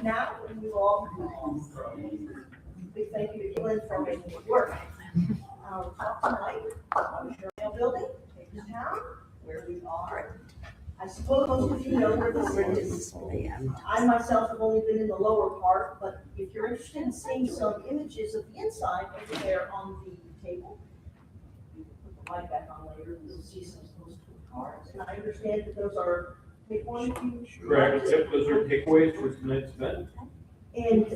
now, and we all big thank you to Gillian for making it work. Our talk tonight on the Herald-Mail Building, Hagerstown, where we are. I suppose most of you know where this is. I myself have only been in the lower part, but if you're interested in seeing some images of the inside over there on the table, you can put the light back on later, you'll see some of those cards. And I understand that those are takeaways. Correct. Yep, those are takeaways for tonight's event. And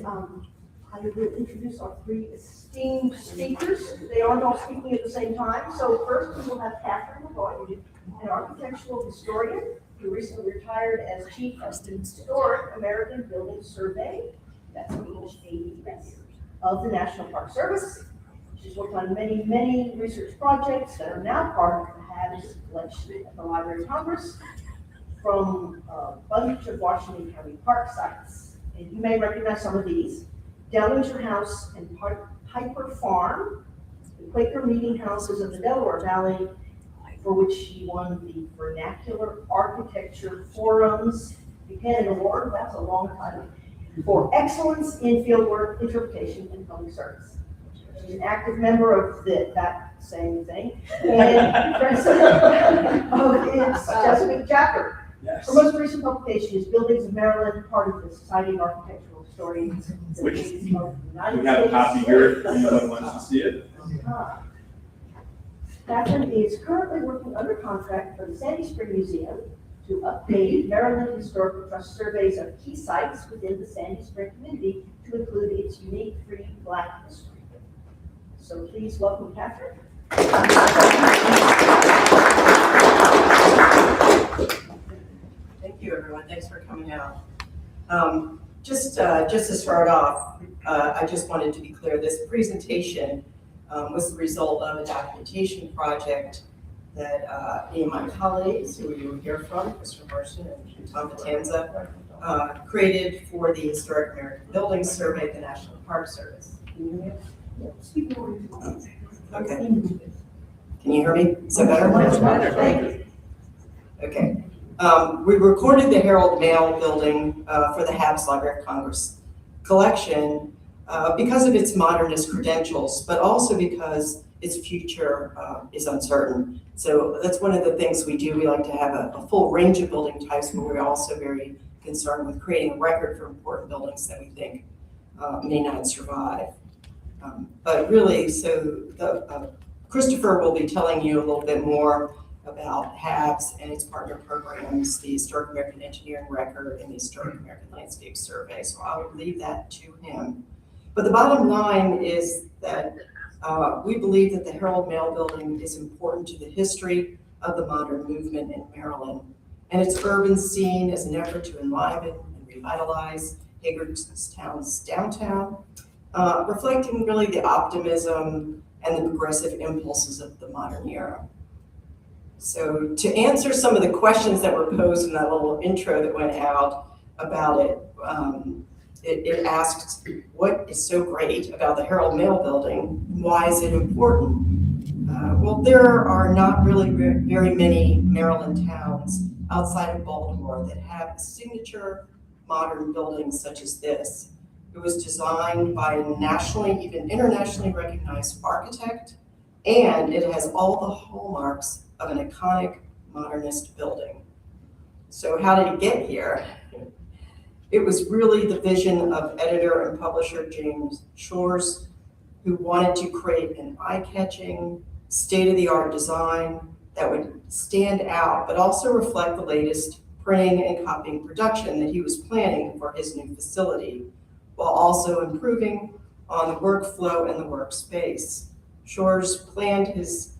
I will introduce our three esteemed speakers. They aren't all speaking at the same time. So first we will have Catherine McCauley, an architectural historian who recently retired as chief of the Historic American Building Survey, that's HAER, of the National Park Service. She's worked on many, many research projects that are now part of the HABS Collection at the Library of Congress, from a bunch of Washington County park sites. And you may recognize some of these: Dellinger House and Piper Farm, the Quaker meeting houses of the Delaware Valley, for which she won the Vernacular Architecture Forum's Buchanan Award, that's a long time, for excellence in fieldwork, interpretation, and public service. She's an active member of that same thing, and president of its Chesapeake chapter. Yes. Her most recent publication is Buildings of Maryland, part of the Society of Architectural Historians. Which we have a copy here if anyone wants to see it. Catherine is currently working under contract for the Sandy Spring Museum to update Maryland Historical Trust surveys of key sites within the Sandy Spring community to include its unique free Black history. So please welcome Catherine. Thank you, everyone. Thanks for coming out. Just to start off, I just wanted to be clear, this presentation was the result of a documentation project that me and my colleagues, who you will hear from, Mr. Marston and Tom Patanza, created for the Historic American Building Survey at the National Park Service. Can you hear me? Okay. Can you hear me? Is that better? Thank you. Okay. We recorded the Herald-Mail Building for the HABS Library of Congress collection because of its modernist credentials, but also because its future is uncertain. So that's one of the things we do. We like to have a full range of building types, but we're also very concerned with creating a record for important buildings that we think may not survive. But really, so Christopher will be telling you a little bit more about HABS and its partner programs, the Historic American Engineering Record and the Historic American Landscape Survey. So I will leave that to him. But the bottom line is that we believe that the Herald-Mail Building is important to the history of the modern movement in Maryland and its urban scene as an effort to enliven and revitalize Hagerstown's downtown, reflecting really the optimism and the progressive impulses of the modern era. So to answer some of the questions that were posed in that little intro that went out about it, it asked, what is so great about the Herald-Mail Building? Why is it important? Well, there are not really very many Maryland towns outside of Baltimore that have a signature modern building such as this. It was designed by a nationally, even internationally recognized architect, and it has all the hallmarks of an iconic modernist building. So how did it get here? It was really the vision of editor and publisher James Shores, who wanted to create an eye-catching, state-of-the-art design that would stand out, but also reflect the latest printing and copying production that he was planning for his new facility, while also improving on the workflow and the workspace. Shores planned his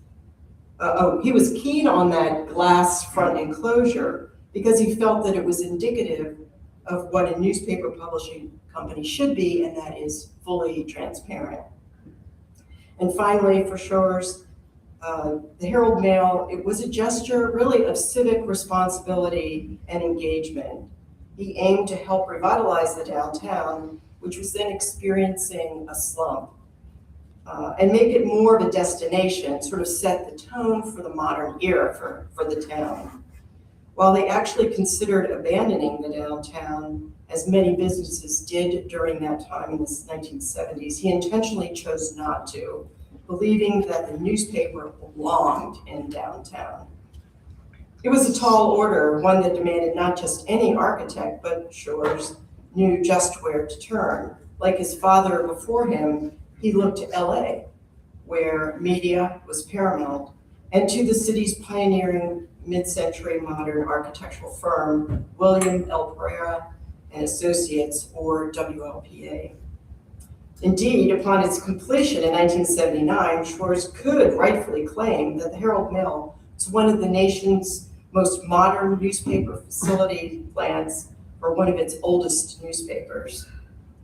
he was keen on that glass front enclosure because he felt that it was indicative of what a newspaper publishing company should be, and that is fully transparent. And finally, for Shores, the Herald-Mail, it was a gesture really of civic responsibility and engagement. He aimed to help revitalize the downtown, which was then experiencing a slump, and make it more of a destination, sort of set the tone for the modern era for the town. While they actually considered abandoning the downtown, as many businesses did during that time in the 1970s, he intentionally chose not to, believing that the newspaper belonged in downtown. It was a tall order, one that demanded not just any architect, but Shores knew just where to turn. Like his father before him, he looked to LA, where media was paramount, and to the city's pioneering mid-century modern architectural firm, William L. Pereira and Associates, or WLPA. Indeed, upon its completion in 1979, Shores could rightfully claim that the Herald-Mail was one of the nation's most modern newspaper facility plans for one of its oldest newspapers.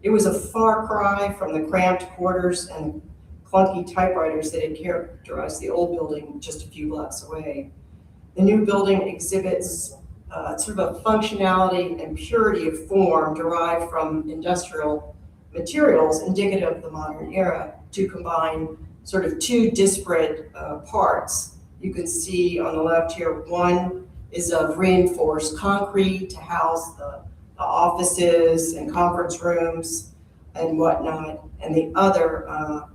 It was a far cry from the cramped quarters and clunky typewriters that had characterized the old building just a few blocks away. The new building exhibits sort of a functionality and purity of form derived from industrial materials indicative of the modern era to combine sort of two disparate parts. You can see on the left here, one is of reinforced concrete to house the offices and conference rooms and whatnot, and the other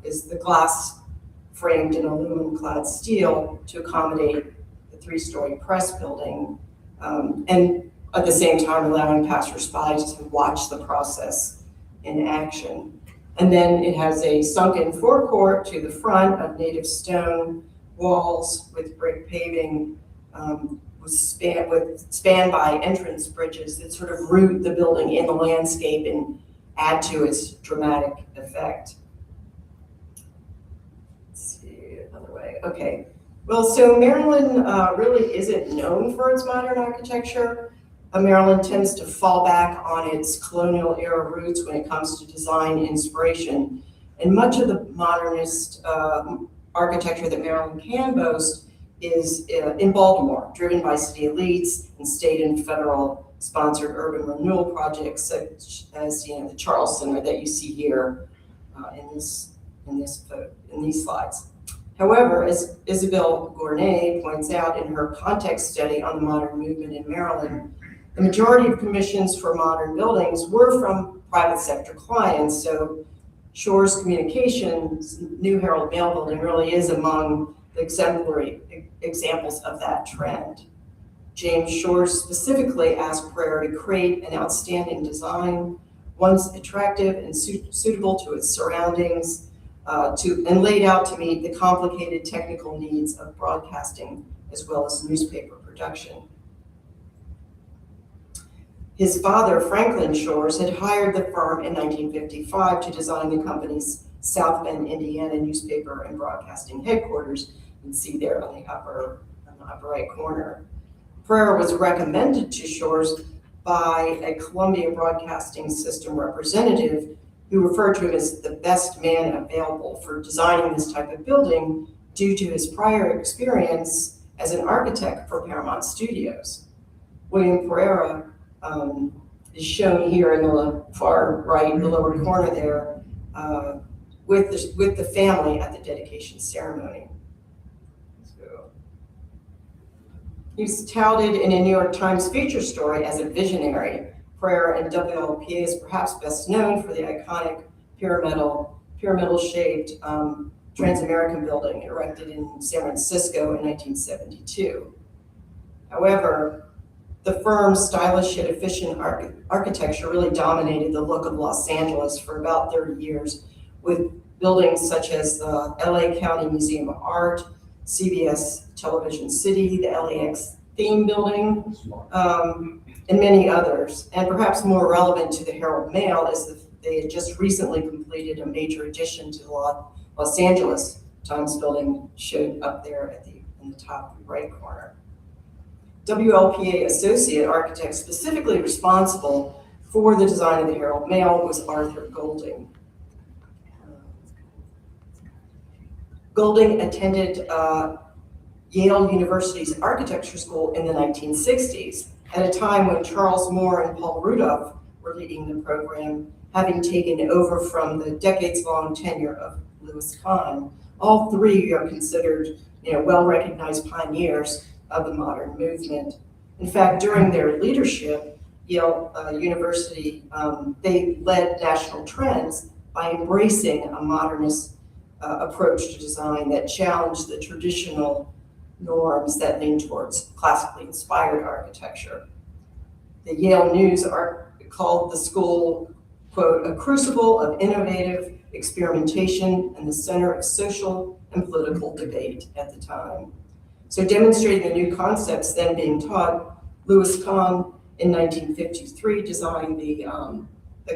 is the glass framed in aluminum clad steel to accommodate the 3-story press building, and at the same time allowing passersby to watch the process in action. And then it has a sunken forecourt to the front of native stone walls with brick paving, spanned by entrance bridges that sort of root the building in the landscape and add to its dramatic effect. Let's see, another way, okay. Well, so Maryland really isn't known for its modern architecture. Maryland tends to fall back on its colonial era roots when it comes to design inspiration. And much of the modernist architecture that Maryland can boast is in Baltimore, driven by city elites and state and federal sponsored urban renewal projects such as the Charles Center that you see here in these slides. However, as Isabelle Gournay points out in her context study on the modern movement in Maryland, the majority of commissions for modern buildings were from private sector clients, so Shores Communications' new Herald-Mail Building really is among the exemplary examples of that trend. James Shores specifically asked Pereira to create an outstanding design, one attractive and suitable to its surroundings, and laid out to meet the complicated technical needs of broadcasting as well as newspaper production. His father, Franklin Shores, had hired the firm in 1955 to design the company's South Bend, Indiana newspaper and broadcasting headquarters. You can see there on the upper right corner. Pereira was recommended to Shores by a Columbia Broadcasting System representative who referred to him as the best man available for designing this type of building due to his prior experience as an architect for Paramount Studios. William Pereira is shown here in the far right, in the lower corner there, with the family at the dedication ceremony. So, he was touted in a New York Times feature story as a visionary. Pereira and WLPA is perhaps best known for the iconic pyramidal-shaped Trans-American building erected in San Francisco in 1972. However, the firm's stylish yet efficient architecture really dominated the look of Los Angeles for about 30 years, with buildings such as the LA County Museum of Art, CBS Television City, the LAX Theme Building, and many others. And perhaps more relevant to the Herald-Mail is that they had just recently completed a major addition to the Los Angeles Times Building, shown up there in the top right corner. WLPA associate architect specifically responsible for the design of the Herald-Mail was Arthur Golding. Golding attended Yale University's architecture school in the 1960s, at a time when Charles Moore and Paul Rudolph were leading the program, having taken over from the decades-long tenure of Louis Kahn. All three are considered, well-recognized pioneers of the modern movement. In fact, during their leadership, Yale University, they led national trends by embracing a modernist approach to design that challenged the traditional norms that lean towards classically inspired architecture. The Yale News called the school, quote, a crucible of innovative experimentation and the center of social and political debate at the time. So demonstrating the new concepts then being taught, Louis Kahn in 1953 designed the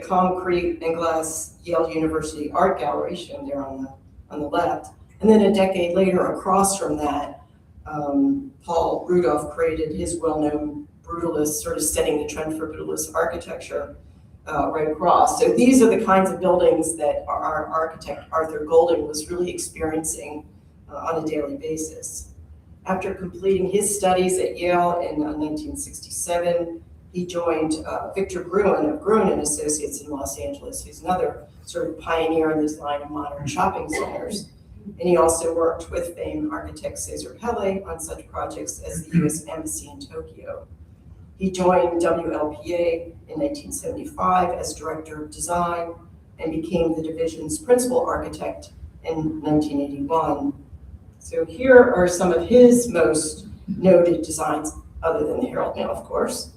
concrete and glass Yale University Art Gallery, shown there on the left. And then a decade later, across from that, Paul Rudolph created his well-known brutalist, sort of setting the trend for brutalist architecture right across. So these are the kinds of buildings that our architect, Arthur Golding, was really experiencing on a daily basis. After completing his studies at Yale in 1967, he joined Victor Gruen of Gruen and Associates in Los Angeles, who's another sort of pioneer in this line of modern shopping centers. And he also worked with famed architect Cesar Pelle on such projects as the U.S. Embassy in Tokyo. He joined WLPA in 1975 as director of design and became the division's principal architect in 1981. So here are some of his most noted designs, other than the Herald-Mail, of course.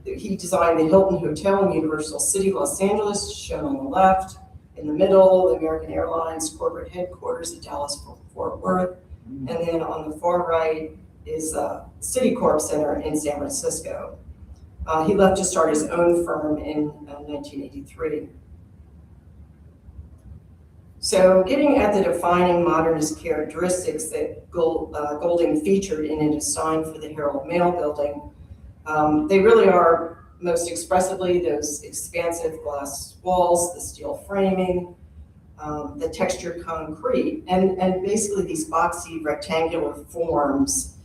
He designed the Hilton Hotel in Universal City, Los Angeles, shown on the left. In the middle, the American Airlines corporate headquarters at Dallas-Fort Worth. And then on the far right is Citicorp Center in San Francisco. He left to start his own firm in 1983. So getting at the defining modernist characteristics that Golding featured in a design for the Herald-Mail Building, they really are most expressively those expansive glass walls, the steel framing, the textured concrete, and basically these boxy rectangular forms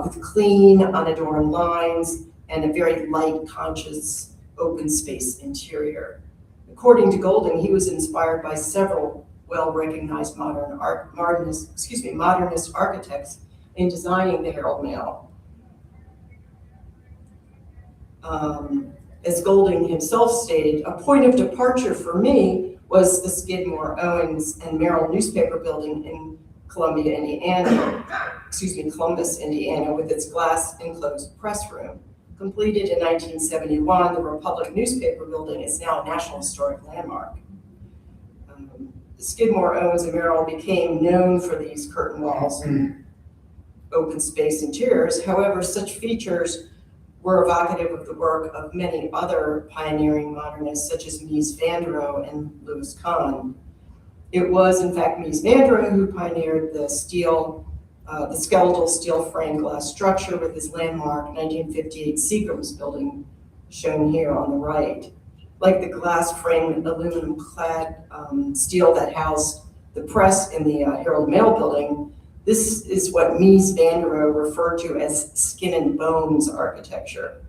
with clean, unadorned lines and a very light, conscious, open space interior. According to Golding, he was inspired by several well-recognized modernist architects in designing the Herald-Mail. As Golding himself stated, a point of departure for me was the Skidmore, Owens, and Merrill newspaper building in Columbus, Indiana, with its glass enclosed press room. Completed in 1971, the Republic newspaper building is now a National Historic Landmark. The Skidmore, Owens, and Merrill became known for these curtain walls and open space interiors. However, such features were evocative of the work of many other pioneering modernists, such as Mies van der Rohe and Louis Kahn. It was, in fact, Mies van der Rohe who pioneered the skeletal steel frame glass structure with his landmark 1958 Seagram's building, shown here on the right. Like the glass framed aluminum clad steel that housed the press in the Herald-Mail Building, this is what Mies van der Rohe referred to as skin and bones architecture.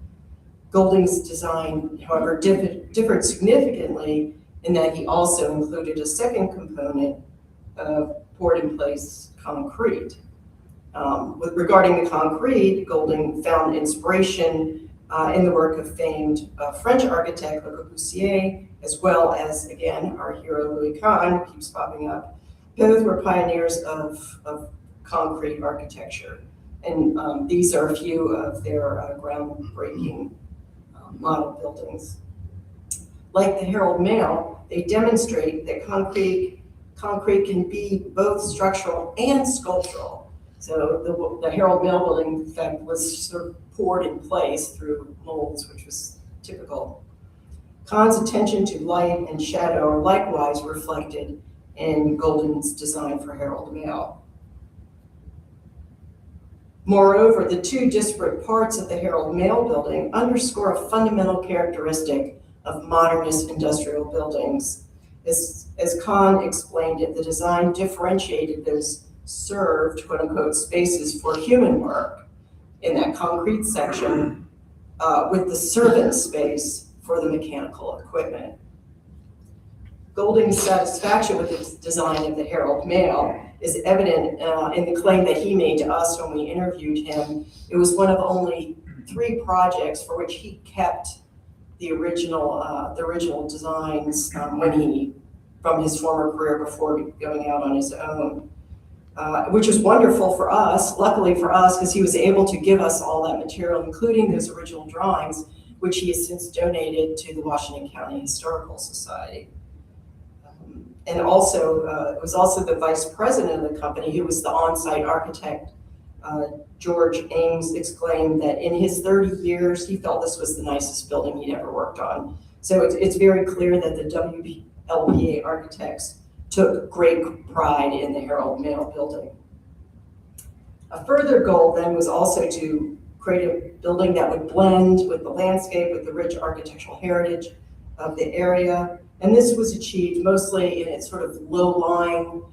Golding's design, however, differed significantly in that he also included a second component of poured-in-place concrete. Regarding the concrete, Golding found inspiration in the work of famed French architect Le Corbusier, as well as, again, our hero Louis Kahn, who keeps popping up. Both were pioneers of concrete architecture. And these are a few of their groundbreaking model buildings. Like the Herald-Mail, they demonstrate that concrete can be both structural and sculptural. So the Herald-Mail Building, in fact, was sort of poured in place through molds, which was typical. Kahn's attention to light and shadow are likewise reflected in Golding's design for Herald-Mail. Moreover, the two disparate parts of the Herald-Mail Building underscore a fundamental characteristic of modernist industrial buildings. As Kahn explained it, the design differentiated those served, quote unquote, spaces for human work in that concrete section with the servant space for the mechanical equipment. Golding's satisfaction with the design of the Herald-Mail is evident in the claim that he made to us when we interviewed him. It was one of only 3 projects for which he kept the original designs from his former career before going out on his own, which was wonderful for us, luckily for us, because he was able to give us all that material, including those original drawings, which he has since donated to the Washington County Historical Society. And also, it was also the vice president of the company, who was the on-site architect, George Ames, exclaimed that in his 30 years, he felt this was the nicest building he'd ever worked on. So it's very clear that the WLPA architects took great pride in the Herald-Mail Building. A further goal then was also to create a building that would blend with the landscape, with the rich architectural heritage of the area. And this was achieved mostly in its sort of low-lying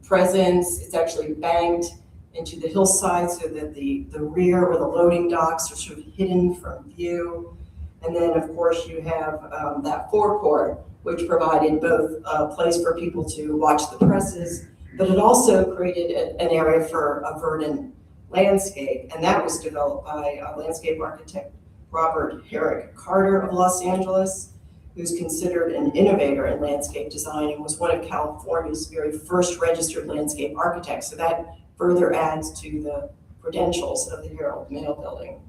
presence. It's actually banked into the hillside so that the rear or the loading docks are sort of hidden from view. And then, of course, you have that forecourt, which provided both a place for people to watch the presses, but it also created an area for a verdant landscape. And that was developed by landscape architect Robert Herrick Carter of Los Angeles, who's considered an innovator in landscape design and was one of California's very first registered landscape architects. So that further adds to the credentials of the Herald-Mail Building.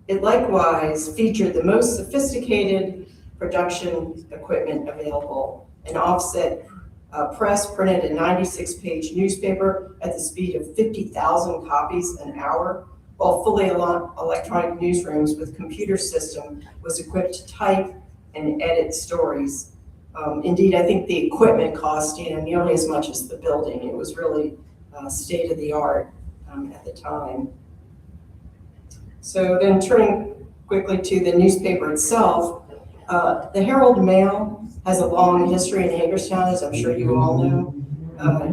It likewise featured the most sophisticated production equipment available, an offset press printed a 96-page newspaper at the speed of 50,000 copies an hour, while fully electronic newsrooms with computer system was equipped to type and edit stories. Indeed, I think the equipment cost nearly as much as the building. It was really state of the art at the time. So then turning quickly to the newspaper itself, the Herald-Mail has a long history in Hagerstown, as I'm sure you all know.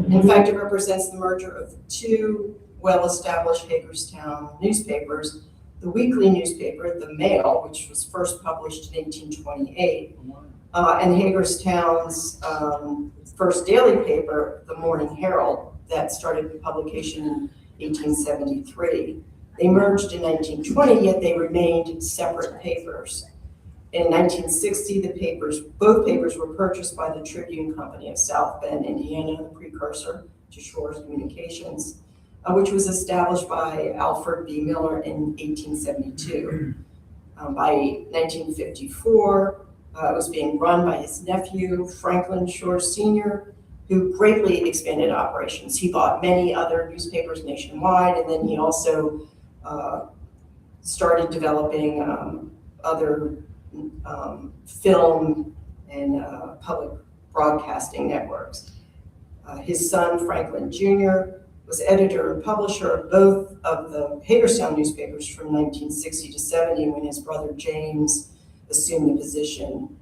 In fact, it represents the merger of 2 well-established Hagerstown newspapers, the weekly newspaper, the Mail, which was first published in 1828, and Hagerstown's first daily paper, the Morning Herald, that started publication in 1873. They merged in 1920, yet they remained separate papers. In 1960, both papers were purchased by the Tribune Company of South Bend, Indiana, the precursor to Shores Communications, which was established by Alfred B. Miller in 1872. By 1954, it was being run by his nephew, Franklin Shores Sr., who greatly expanded operations. He bought many other newspapers nationwide, and then he also started developing other film and public broadcasting networks. His son, Franklin Jr., was editor and publisher of both of the Hagerstown newspapers from 1960 to 70 when his brother James assumed the position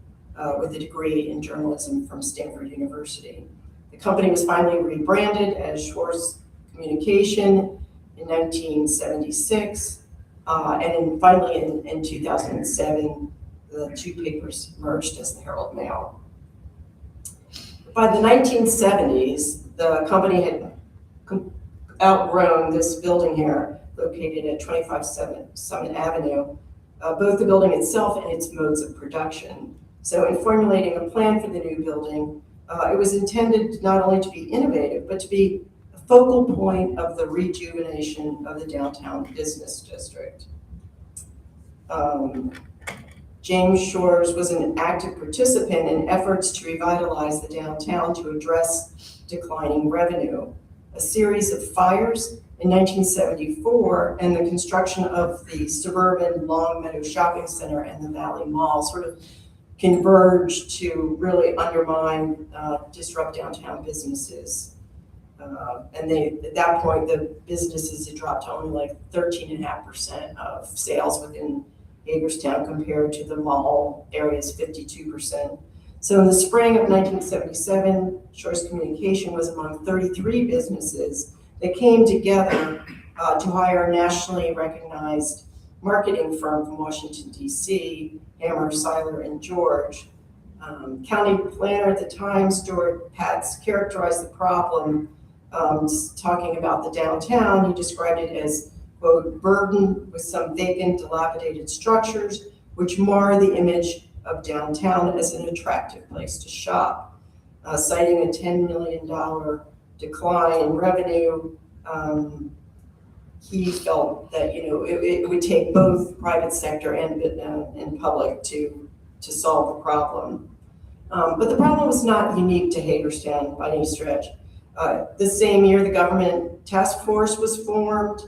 with a degree in journalism from Stanford University. The company was finally rebranded as Shores Communication in 1976, and finally in 2007, the 2 papers merged as the Herald-Mail. By the 1970s, the company had outgrown this building here, located at 25 Summit Avenue, both the building itself and its modes of production. So in formulating a plan for the new building, it was intended not only to be innovative, but to be a focal point of the rejuvenation of the downtown business district. James Shores was an active participant in efforts to revitalize the downtown to address declining revenue. A series of fires in 1974 and the construction of the suburban Longmeadow Shopping Center and the Valley Mall sort of converged to really undermine, disrupt downtown businesses. And at that point, the businesses had dropped to only like 13.5% of sales within Hagerstown compared to the mall area's 52%. So in the spring of 1977, Shores Communication was among 33 businesses that came together to hire a nationally recognized marketing firm from Washington, D.C., Hammer, Seiler, and George. County planner at the time, Stuart Patz, characterized the problem, talking about the downtown. He described it as quote, burdened with some vacant, dilapidated structures which mar the image of downtown as an attractive place to shop. Citing a $10 million decline in revenue, he felt that, it would take both private sector and public to solve the problem. But the problem was not unique to Hagerstown by any stretch. The same year, the government task force was formed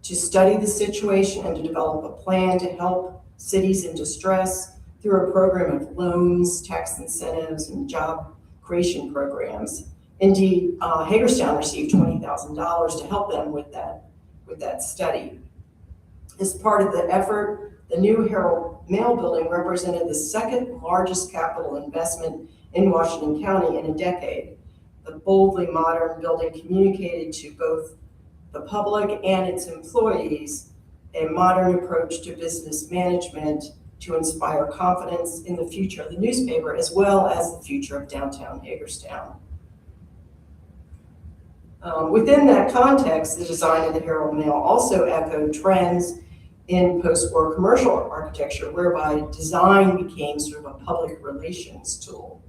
to study the situation and to develop a plan to help cities in distress through a program of loans, tax incentives, and job creation programs. Indeed, Hagerstown received $20,000 to help them with that study. As part of the effort, the new Herald-Mail Building represented the second largest capital investment in Washington County in a decade. The boldly modern building communicated to both the public and its employees a modern approach to business management to inspire confidence in the future of the newspaper as well as the future of downtown Hagerstown. Within that context, the design of the Herald-Mail also echoed trends in post-war commercial architecture, whereby design became sort of a public relations tool.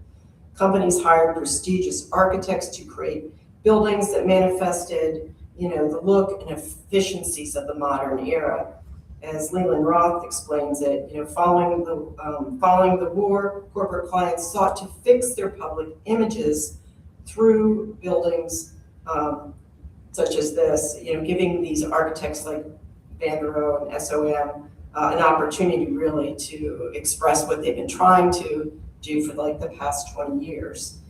Companies hired prestigious architects to create buildings that manifested, the look and efficiencies of the modern era. As Leland Roth explains it, following the war, corporate clients sought to fix their public images through buildings such as this, giving these architects like Van der Rohe and SOM an opportunity really to express what they've been trying to do for like the past 20 years.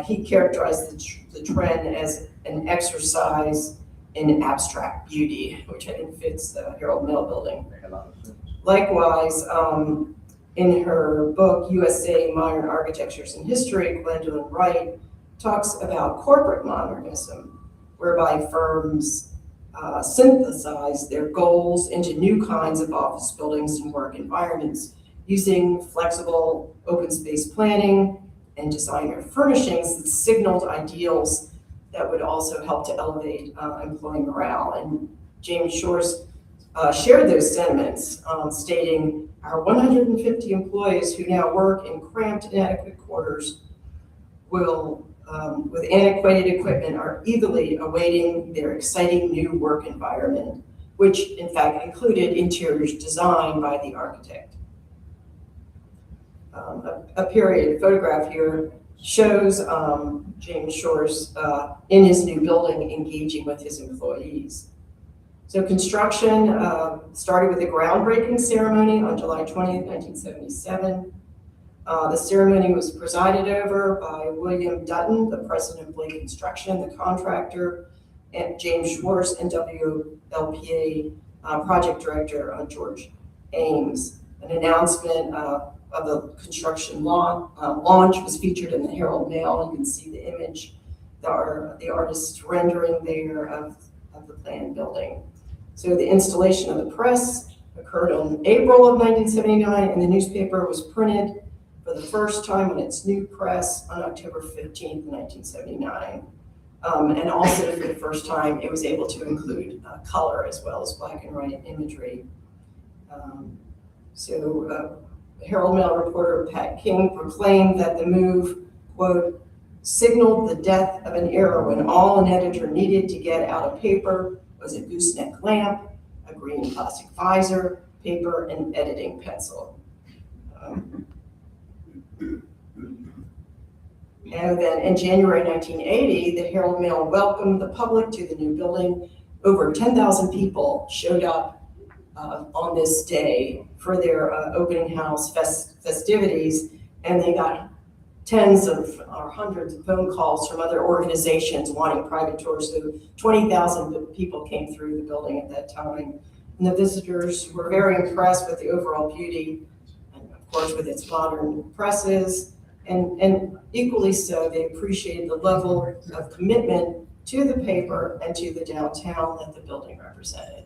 He characterized the trend as an exercise in abstract beauty, which I think fits the Herald-Mail Building. Likewise, in her book, USA Modern Architectures and History, Gwendolyn Wright talks about corporate modernism, whereby firms synthesize their goals into new kinds of office buildings and work environments using flexible open space planning and designer furnishings that signaled ideals that would also help to elevate employee morale. And James Shores shared those sentiments, stating, our 150 employees who now work in cramped, inadequate quarters will, with antiquated equipment, are eagerly awaiting their exciting new work environment, which in fact included interiors designed by the architect. A period photograph here shows James Shores in his new building engaging with his employees. So construction started with a groundbreaking ceremony on July 20th, 1977. The ceremony was presided over by William Dutton, the president of Blake Construction, the contractor, and James Schwartz, and WLPA project director George Ames. An announcement of the construction launch was featured in the Herald-Mail. You can see the image, the artist's rendering there of the planned building. So the installation of the press occurred in April of 1979, and the newspaper was printed for the first time on its new press on October 15th, 1979. And also for the first time, it was able to include color as well as black and white imagery. Herald-Mail reporter Pat King proclaimed that the move, quote, signaled the death of an era when all an editor needed to get out of paper was a gooseneck lamp, a green plastic visor, paper, and editing pencil. And then in January 1980, the Herald-Mail welcomed the public to the new building. Over 10,000 people showed up on this day for their opening house festivities, and they got tens of or hundreds of phone calls from other organizations wanting private tours. So 20,000 people came through the building at that time. And the visitors were very impressed with the overall beauty, and of course with its modern presses, and equally so, they appreciated the level of commitment to the paper and to the downtown that the building represented.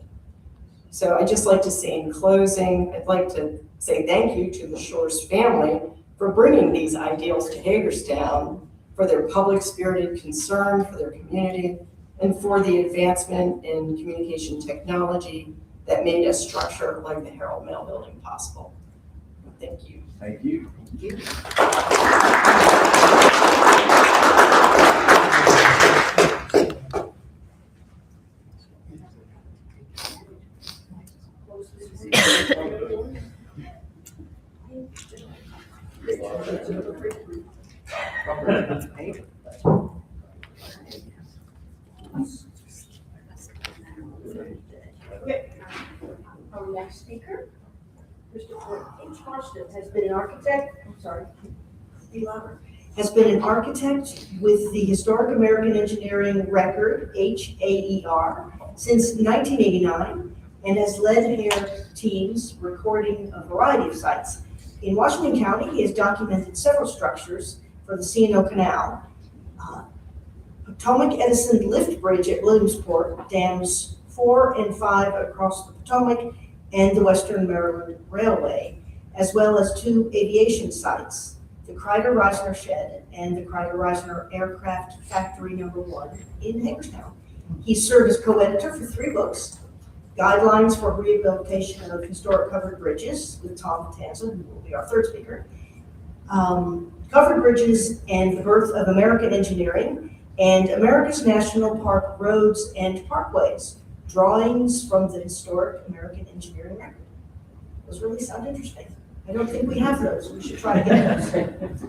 So I'd just like to say in closing, I'd like to say thank you to the Shores family for bringing these ideals to Hagerstown, for their public-spirited concern for their community, and for the advancement in communication technology that made a structure like the Herald-Mail Building possible. Thank you. Thank you. Okay. Our next speaker, Christopher H. Marston, has been an architect, has been an architect with the Historic American Engineering Record, HAER, since 1989, and has led HAER teams recording a variety of sites. In Washington County, he has documented several structures for the C&O Canal, Potomac Edison Lift Bridge at Williamsport, dams 4 and 5 across the Potomac, and the Western Maryland Railway, as well as 2 aviation sites, the Kreider-Reisner Shed and the Kreider-Reisner Aircraft Factory No. 1 in Hagerstown. He served as co-editor for 3 books, Guidelines for Rehabilitation of Historic Covered Bridges with Tom Matanza, who will be our third speaker, Covered Bridges and the Birth of American Engineering, and America's National Park Roads and Parkways, Drawings from the Historic American Engineering Record. Those really sound interesting. I don't think we have those. We should try to get those.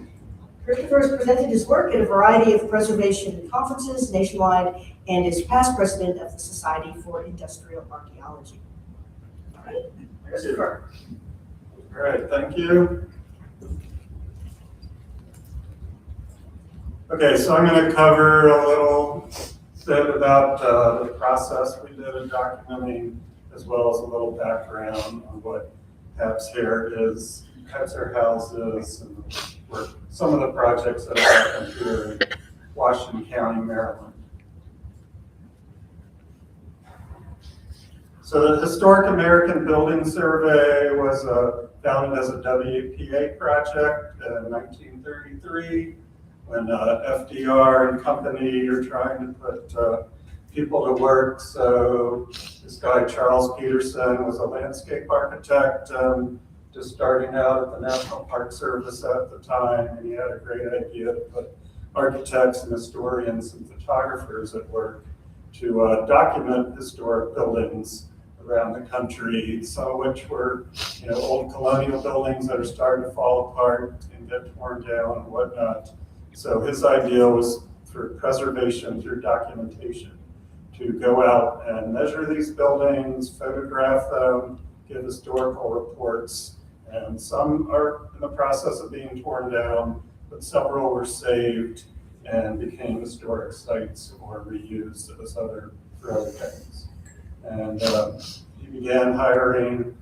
Christopher has presented his work at a variety of preservation conferences nationwide and is past president of the Society for Industrial Archaeology. All right, Christopher. All right, thank you. Okay, so I'm going to cover a little bit about the process we did in documenting, as well as a little background on what HABS is, HALS is, and some of the projects that have happened here in Washington County, Maryland. So the Historic American Building Survey was founded as a WPA project in 1933 when FDR and company are trying to put people to work. So this guy, Charles Peterson, was a landscape architect, just starting out at the National Park Service at the time, and he had a great idea to put architects and historians and photographers at work to document historic buildings around the country, some of which were, old colonial buildings that are starting to fall apart and get torn down and whatnot. So his idea was for preservation through documentation, to go out and measure these buildings, photograph them, give historical reports, and some are in the process of being torn down, but several were saved and became historic sites or reused for other things. And he began hiring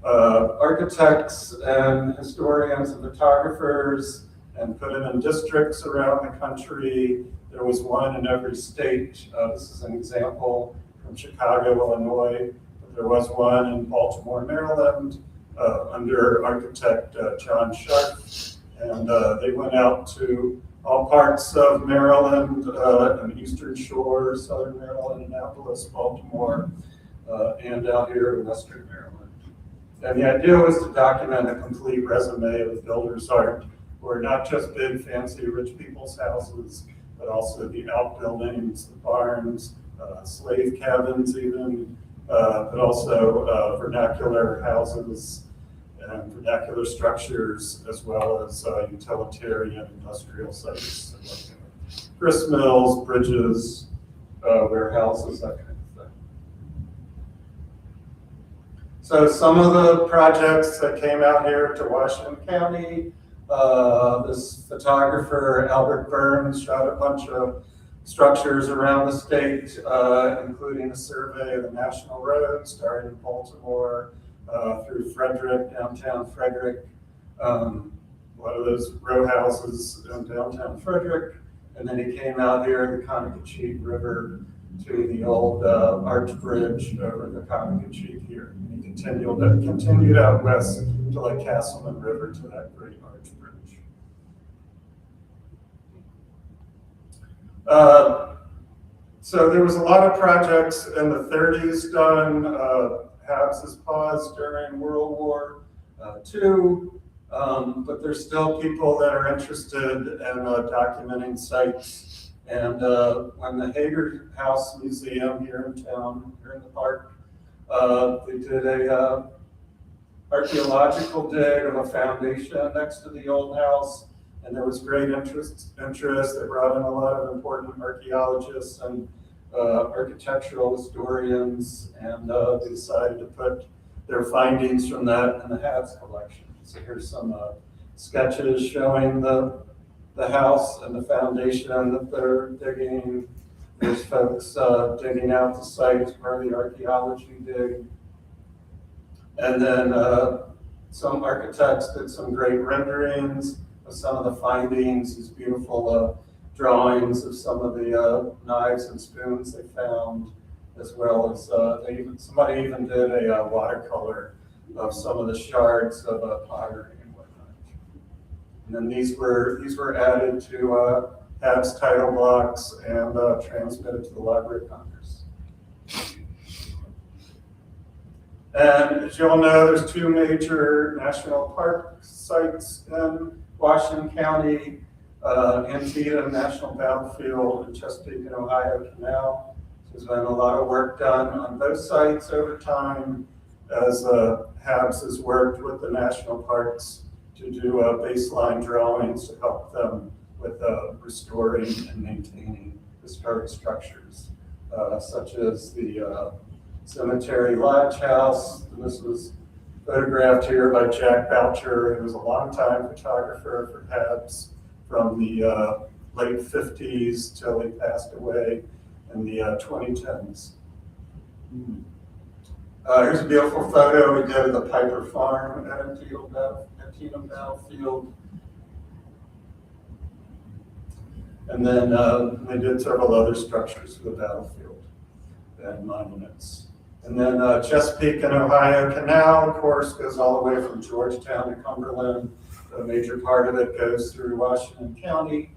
architects and historians and photographers and put them in districts around the country. There was one in every state. This is an example from Chicago, Illinois. But there was one in Baltimore, Maryland, under architect John Sharp. And they went out to all parts of Maryland, and Eastern Shore, Southern Maryland, Annapolis, Baltimore, and out here in Western Maryland. And the idea was to document a complete resume of builders' art, where not just big, fancy, rich people's houses, but also the outbuildings, the barns, slave cabins even, but also vernacular houses and vernacular structures, as well as utilitarian industrial sites, like grist mills, bridges, warehouses, that kind of thing. So some of the projects that came out here to Washington County, this photographer, Albert Burns, shot a bunch of structures around the state, including a survey of the national roads, starting in Baltimore, through Frederick, downtown Frederick, a lot of those row houses in downtown Frederick. And then he came out here, the Conococheague River, to the old arch bridge over the Conococheague here. And he continued out west to Lake Castleman River to that great arch bridge. So there was a lot of projects in the 30s done. HABS is paused during World War II, but there's still people that are interested in documenting sites. And when the Hager House Museum here in town, here in the park, they did a archaeological dig of a foundation next to the old house, and there was great interest. They brought in a lot of important archaeologists and architectural historians, and they decided to put their findings from that in the HALS Collection. So here's some sketches showing the house and the foundation that they're digging. There's folks digging out the sites where the archaeology dig. And then some architects did some great renderings of some of the findings, these beautiful drawings of some of the knives and spoons they found, as well as somebody even did a watercolor of some of the shards of pottery and whatnot. And then these were added to HABS title blocks and transmitted to the Library of Congress. And as you all know, there's two major national park sites in Washington County, Antietam National Battlefield and Chesapeake and Ohio Canal. So there's been a lot of work done on both sites over time as HABS has worked with the national parks to do baseline drawings to help them with restoring and maintaining historic structures, such as the Cemetery Lodge House. And this was photographed here by Jack Boucher, who was a longtime photographer for HABS from the late 50s till he passed away in the 2010s. Here's a beautiful photo we did of the Piper Farm at Antietam Battlefield. And then they did several other structures for the battlefield and monuments. And then Chesapeake and Ohio Canal, of course, goes all the way from Georgetown to Cumberland. A major part of it goes through Washington County.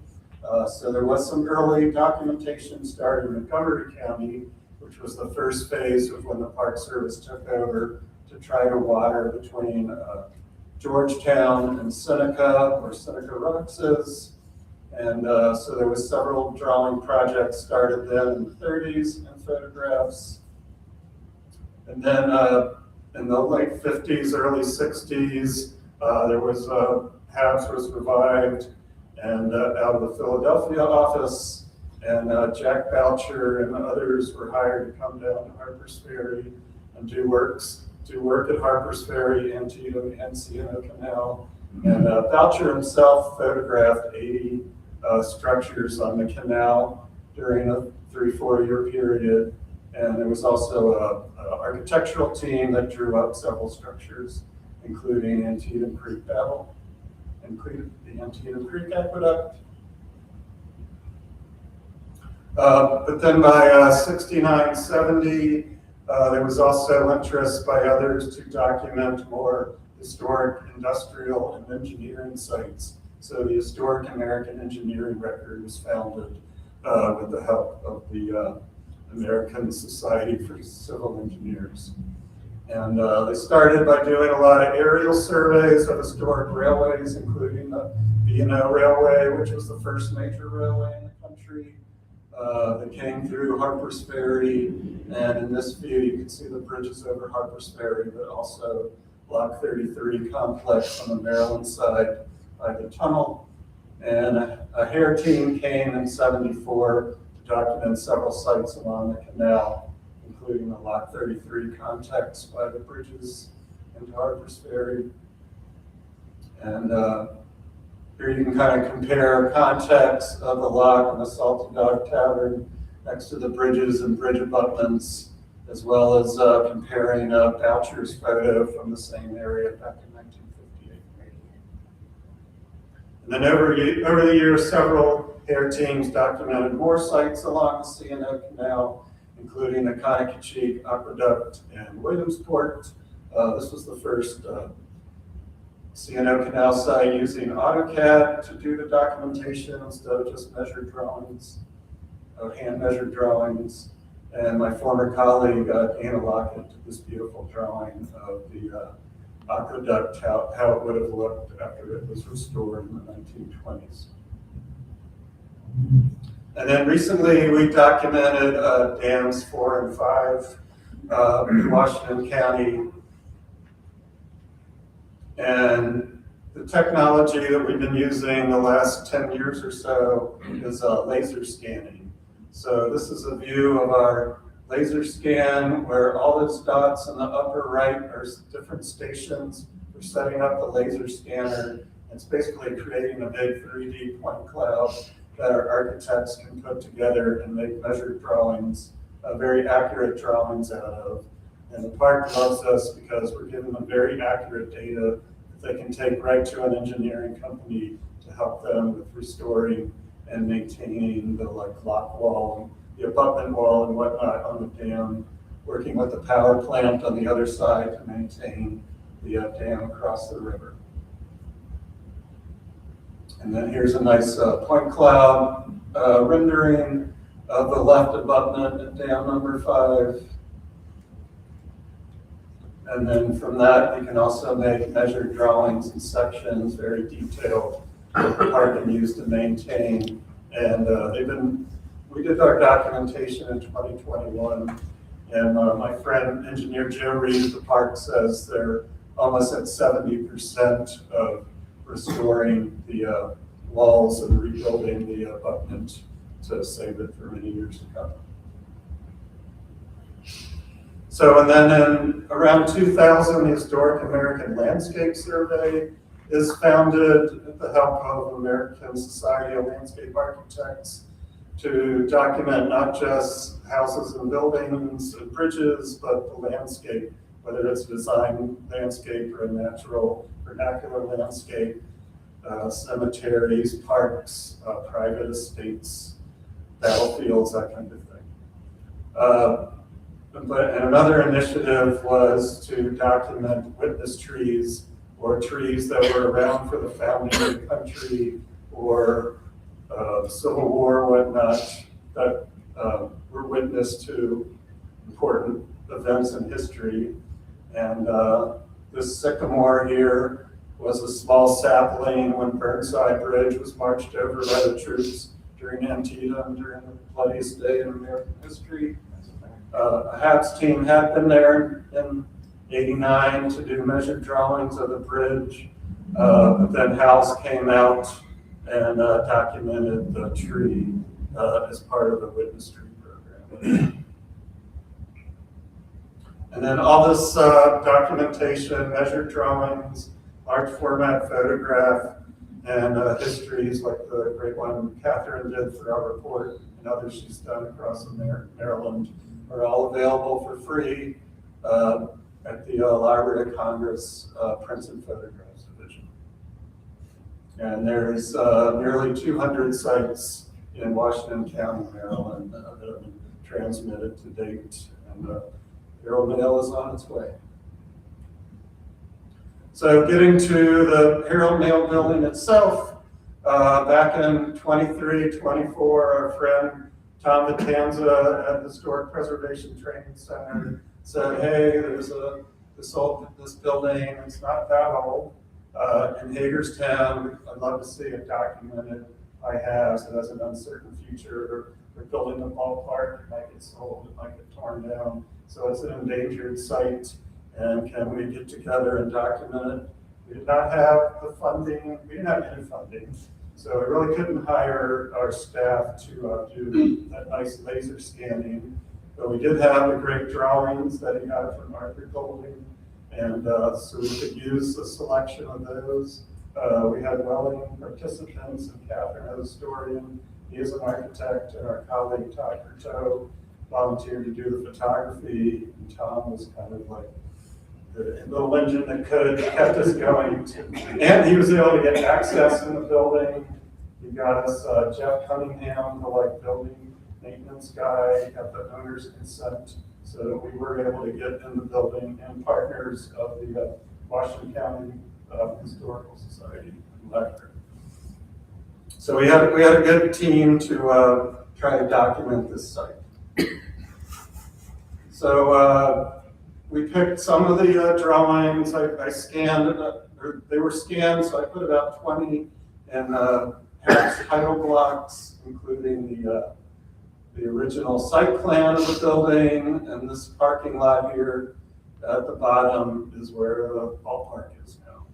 So there was some early documentation started in Montgomery County, which was the first phase of when the Park Service took over to try to water between Georgetown and Seneca, where Seneca Rocks is. And so there was several drawing projects started then in the 30s and photographs. And then in the late 50s, early 60s, there was HABS was revived, and out of the Philadelphia office, and Jack Boucher and others were hired to come down to Harpers Ferry and do work at Harpers Ferry, Antietam, and C&O Canal. And Boucher himself photographed 80 structures on the canal during a 3-4 year period. And there was also an architectural team that drew up several structures, including Antietam Creek Battle, included the Antietam Creek Aqueduct. But then by 69, 70, there was also interest by others to document more historic industrial and engineering sites. So the Historic American Engineering Record was founded with the help of the American Society for Civil Engineers. And they started by doing a lot of aerial surveys of historic railways, including the B&O Railway, which was the first major railway in the country. They came through Harpers Ferry, and in this view you can see the bridges over Harpers Ferry, but also Block 33 complex on the Maryland side by the tunnel. And a HAER team came in 74 to document several sites along the canal, including the Lock 33 context by the bridges into Harpers Ferry. And here you can kind of compare context of the lock and the Salty Dog Tavern next to the bridges and bridge abutments, as well as comparing Boucher's photo from the same area back in 1958. And then over the years, several HAER teams documented more sites along the C&O Canal, including the Conococheague Aqueduct and Williamsport. This was the first C&O Canal site using AutoCAD to do the documentation instead of just measured drawings. hand-measured drawings. And my former colleague, Anna Lockett, did this beautiful drawing of the aqueduct, how it would have looked after it was restored in the 1920s. And then recently we documented dams 4 and 5 in Washington County. And the technology that we've been using the last 10 years or so is laser scanning. So this is a view of our laser scan where all its dots in the upper right are different stations for setting up the laser scanner. It's basically creating a big 3D point cloud that our architects can put together and make measured drawings, very accurate drawings out of. And the park loves us because we're giving them very accurate data that they can take right to an engineering company to help them with restoring and maintaining the lock wall, the abutment wall and whatnot on the dam, working with the power plant on the other side to maintain the dam across the river. And then here's a nice point cloud rendering of the left abutment at dam number 5. And then from that, you can also make measured drawings and sections, very detailed, that the park can use to maintain. And we did our documentation in 2021, and my friend, engineer Joe Reed of the park says they're almost at 70% of restoring the walls and rebuilding the abutment to save it for many years to come. So, and then in around 2000, the Historic American Landscape Survey is founded with the help of American Society of Landscape Architects to document not just houses and buildings and bridges, but the landscape, whether it's design landscape or a natural vernacular landscape, cemeteries, parks, private estates, battlefields, that kind of thing. And another initiative was to document witness trees or trees that were around for the founding of the country or Civil War or whatnot that were witness to important events in history. And this sycamore here was a small sapling when Burnside Bridge was marched over by the troops during Antietam during the bloodiest day in American history. A HABS team had been there in '89 to do measured drawings of the bridge, but then HALS came out and documented the tree as part of the witness tree program. And then all this documentation, measured drawings, large format photograph, and histories like the great one Catherine did for our report and others she's done across Maryland are all available for free at the Library of Congress Prints and Photographs Division. And there's nearly 200 sites in Washington County, Maryland that have been transmitted to date, and Herald-Mail is on its way. So getting to the Herald-Mail Building itself, back in 23, 24, our friend Tom Vitanza at the Historic Preservation Training Center said, hey, there's this building, it's not that old, in Hagerstown. I'd love to see it documented by HABS. It has an uncertain future. We're building a ballpark, it might get sold, it might get torn down. So it's an endangered site, and can we get together and document it? We did not have the funding, we didn't have any funding. So we really couldn't hire our staff to do that nice laser scanning. But we did have the great drawings that he got from Arthur Golding, and so we could use a selection of those. We had willing participants, and Catherine, a historian, he is an architect, and our colleague Todd Curto volunteered to do the photography, and Tom was kind of like the little engine that could kept us going. And he was able to get access in the building. He got us Jeff Cunningham, the building maintenance guy, got the owner's consent so that we were able to get in the building, and partners of the Washington County Historical Society and Library. So we had a good team to try to document this site. So we picked some of the drawings. I scanned, they were scanned, so I put about 20 in HABS title blocks, including the original site plan of the building, and this parking lot here at the bottom is where the ballpark is now.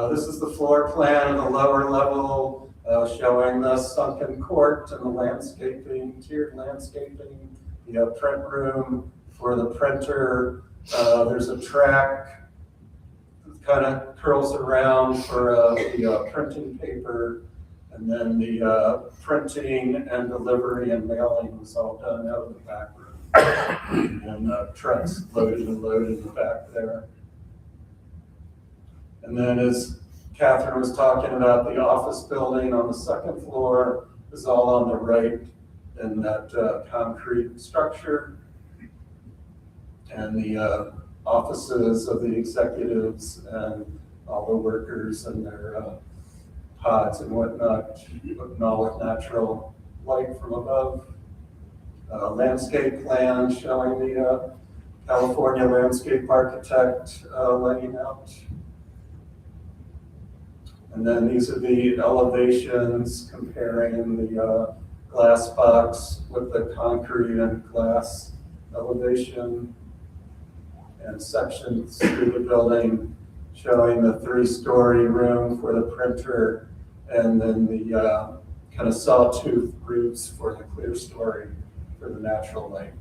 This is the floor plan of the lower level, showing the sunken court and the landscaping, tiered landscaping. You have print room for the printer. There's a track that kind of curls around for the printing paper. And then the printing and delivery and mailing was all done out of the back room. And trucks loaded and loaded in the back there. And then as Catherine was talking about, the office building on the second floor is all on the right in that concrete structure. And the offices of the executives and all the workers and their pods and whatnot, all with natural light from above. Landscape plan showing the California landscape architect laying out. And then these are the elevations comparing the glass box with the concrete and glass elevation, and sections through the building showing the 3-story room for the printer, and then the kind of sawtooth roofs for the clear story for the natural light.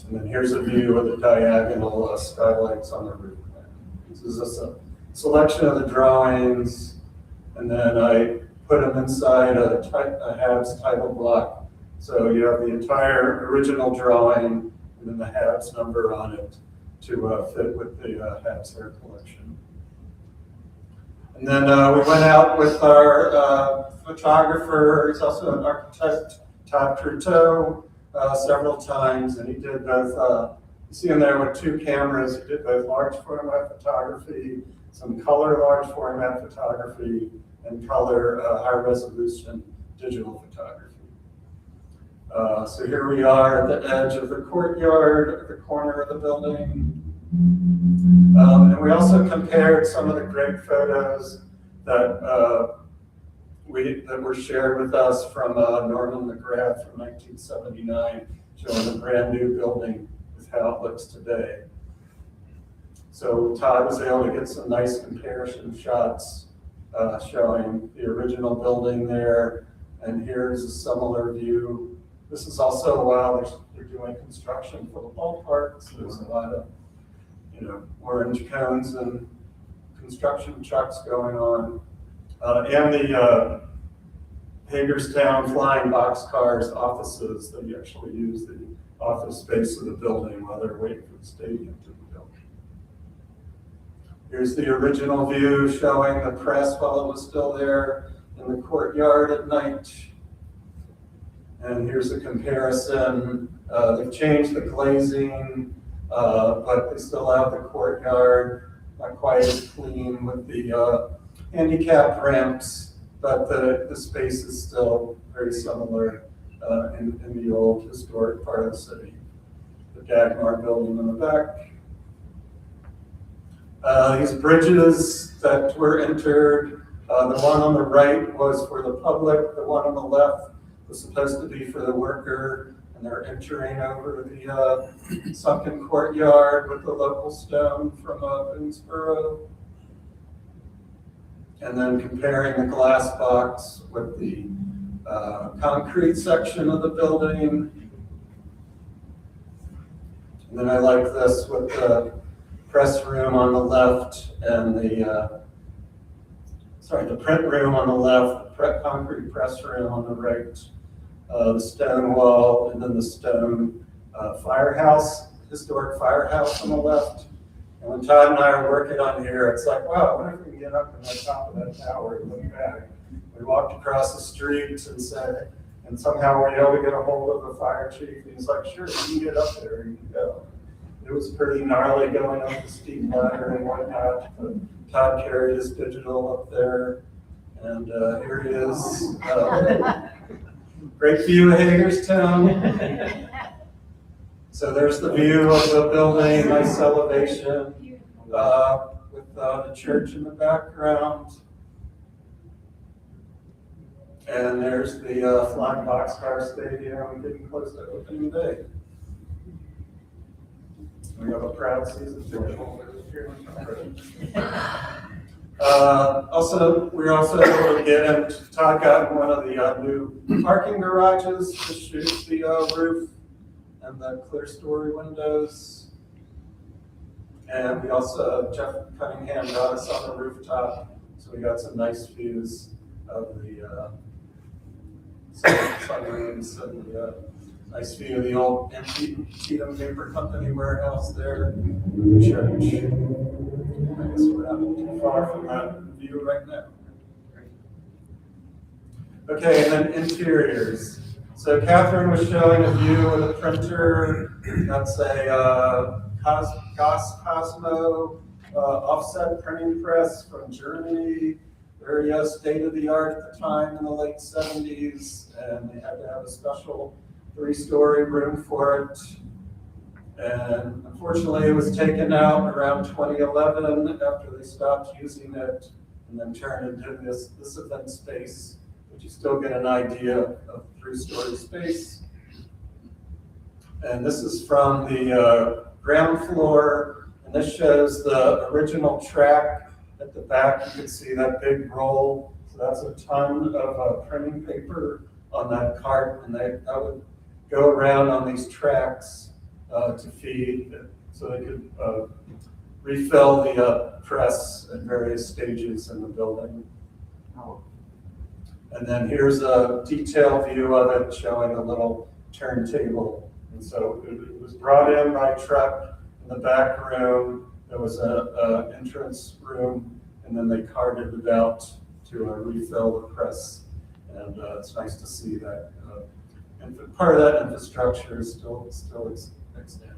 And then here's a view of the diagonal skylights on the roof plan. This is just a selection of the drawings, and then I put them inside a HABS title block. So you have the entire original drawing and then the HABS number on it to fit with the HALS Collection. And then we went out with our photographer, he's also an architect, Todd Truteau, several times, and he did both, you see him there with 2 cameras, he did both large format photography, some color large format photography, and color high resolution digital photography. So here we are at the edge of the courtyard, at the corner of the building. And we also compared some of the great photos that that were shared with us from Norman McGrath from 1979, showing the brand new building with how it looks today. So Todd was able to get some nice comparison shots showing the original building there, and here's a similar view. This is also while they're doing construction for the ballpark, so there's a lot of, orange cones and construction trucks going on. And the Hagerstown flying boxcars offices, they actually use the office space of the building while they're waiting for the stadium to be built. Here's the original view showing the press while it was still there in the courtyard at night. And here's a comparison. They've changed the glazing, but they still have the courtyard, not quite as clean with the handicap ramps, but the space is still very similar in the old historic part of the city. The Dagmar building in the back. These bridges that were entered, the one on the right was for the public, the one on the left was supposed to be for the worker, and they're entering over the sunken courtyard with the local stone from Boonesboro. And then comparing the glass box with the concrete section of the building. And then I like this with the press room on the left and the print room on the left, concrete press room on the right, the stone wall, and then the stone firehouse, historic firehouse on the left. And when Todd and I are working on here, it's like, wow, I wonder if we can get up on the top of that tower and look back. We walked across the street and said, and somehow we were able to get a hold of the fire chief. He's like, sure, you can get up there, you can go. It was pretty gnarly going up the steep ladder and whatnot, but Todd carried his digital up there, And here he is. Great view of Hagerstown. So there's the view of the building, nice elevation, with the church in the background. And there's the Flying Boxcar Stadium getting close to opening day. We have a proud season ticket holder here. Also, we're also able to get in. Todd got in one of the new parking garages to shoot the roof and the clear story windows. And we also, Jeff Cunningham got us on the rooftop, so we got some nice views of the sunrooms and the nice view of the old Cheatham Paper Company warehouse there, the church. I guess we're not too far from that view right now. Okay, and then interiors. So Catherine was showing a view of the printer. That's a Cosmo offset printing press from Germany. Very state-of-the-art at the time in the late 70s, and they had to have a special 3-story room for it. And unfortunately, it was taken out around 2011 after they stopped using it, and then turned into this event space, but you still get an idea of 3-story space. And this is from the ground floor, and this shows the original track. At the back, you can see that big roll. So that's a ton of printing paper on that cart, and that would go around on these tracks to feed, so they could refill the press at various stages in the building. And then here's a detailed view of it showing a little turntable. And so it was brought in by truck in the back room. There was an entrance room, and then they carted it out to refill the press. And it's nice to see that. And part of that infrastructure is still extant.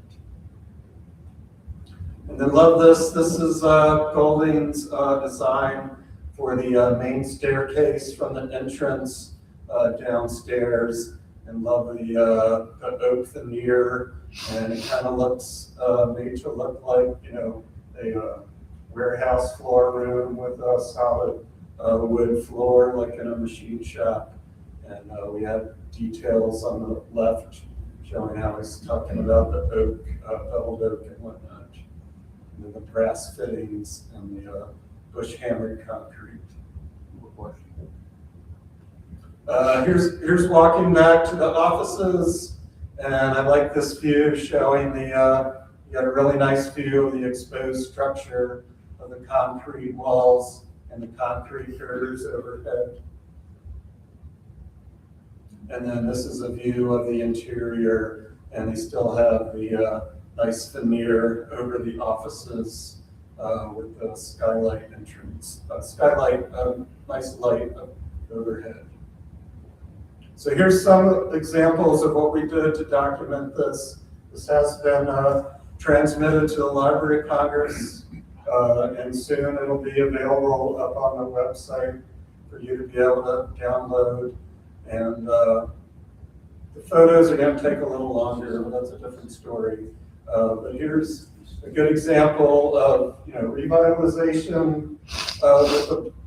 And then love this. This is Golding's design for the main staircase from the entrance downstairs. And love the oak veneer, and it kind of looks made to look like, you know, a warehouse floor room with a solid wood floor, like in a machine shop. And we have details on the left showing how he's talking about the oak, beveled oak and whatnot, and then the brass fittings and the bush hammered concrete. Here's walking back to the offices, and I like this view showing the, you got a really nice view of the exposed structure of the concrete walls and the concrete girders overhead. And then this is a view of the interior, and they still have the nice veneer over the offices with the skylight entrance, nice light overhead. So here's some examples of what we did to document this. This has been transmitted to the Library of Congress, and soon it'll be available up on the website for you to be able to download. And the photos are going to take a little longer, but that's a different story. But here's a good example of, you know, revitalization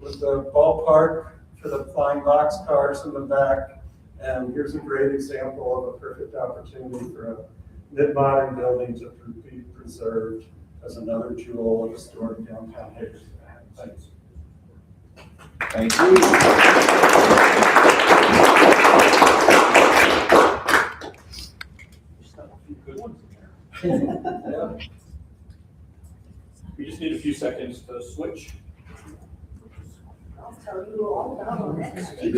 with the ballpark for the flying box cars in the back. And here's a great example of a perfect opportunity for a mid-modern building to be preserved as another jewel of historic downtown Hagerstown. Thanks. Thank you. Good ones in there. Yeah. We just need a few seconds to switch. I'll tell you all about it next week.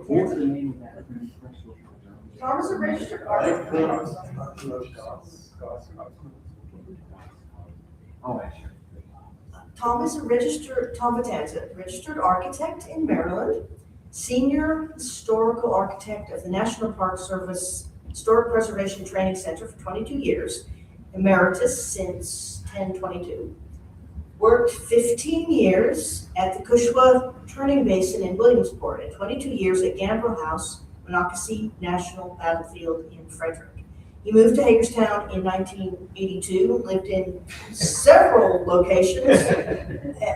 What's the name of that? Thomas a registered architect. Oh, actually. Tom Batanza, registered architect in Maryland, senior historical architect of the National Park Service Historic Preservation Training Center for 22 years, emeritus since 10/22. worked 15 years at the Cushwa Turning Basin in Williamsport and 22 years at Gambrel House, Monocacy National Battlefield in Frederick. He moved to Hagerstown in 1982, lived in several locations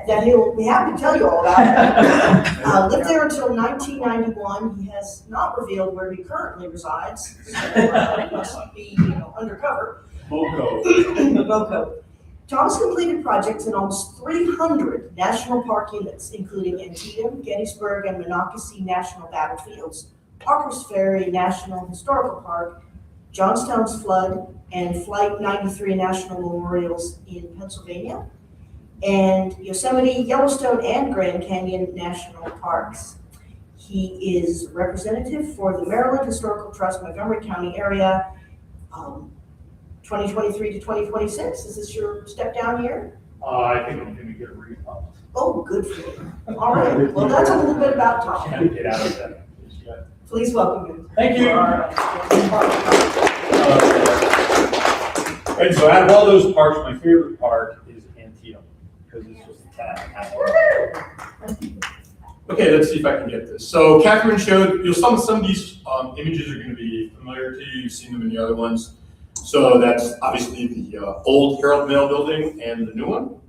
that he'll be happy to tell you all about. Lived there until 1991. He has not revealed where he currently resides, so must be, undercover. Boco. Thomas completed projects in almost 300 national park units, including Antietam, Gettysburg, and Monocacy National Battlefields, Parker's Ferry National Historical Park, Johnstown's Flood, and Flight 93 National Memorials in Pennsylvania, and Yosemite, Yellowstone, and Grand Canyon National Parks. He is representative for the Maryland Historical Trust, Montgomery County area, 2023 to 2026. Is this your step down year? I think I'm gonna get a refund. Oh, good for you. All right, well, that's a little bit about Tom. Gotta get out of that. Please welcome him. Thank you. And so out of all those parks, my favorite park is Antietam, because it's just a cat. Okay, let's see if I can get this. So Catherine showed, some of these images are going to be familiar to you. You've seen them in the other ones. So that's obviously the old Herald-Mail Building and the new one.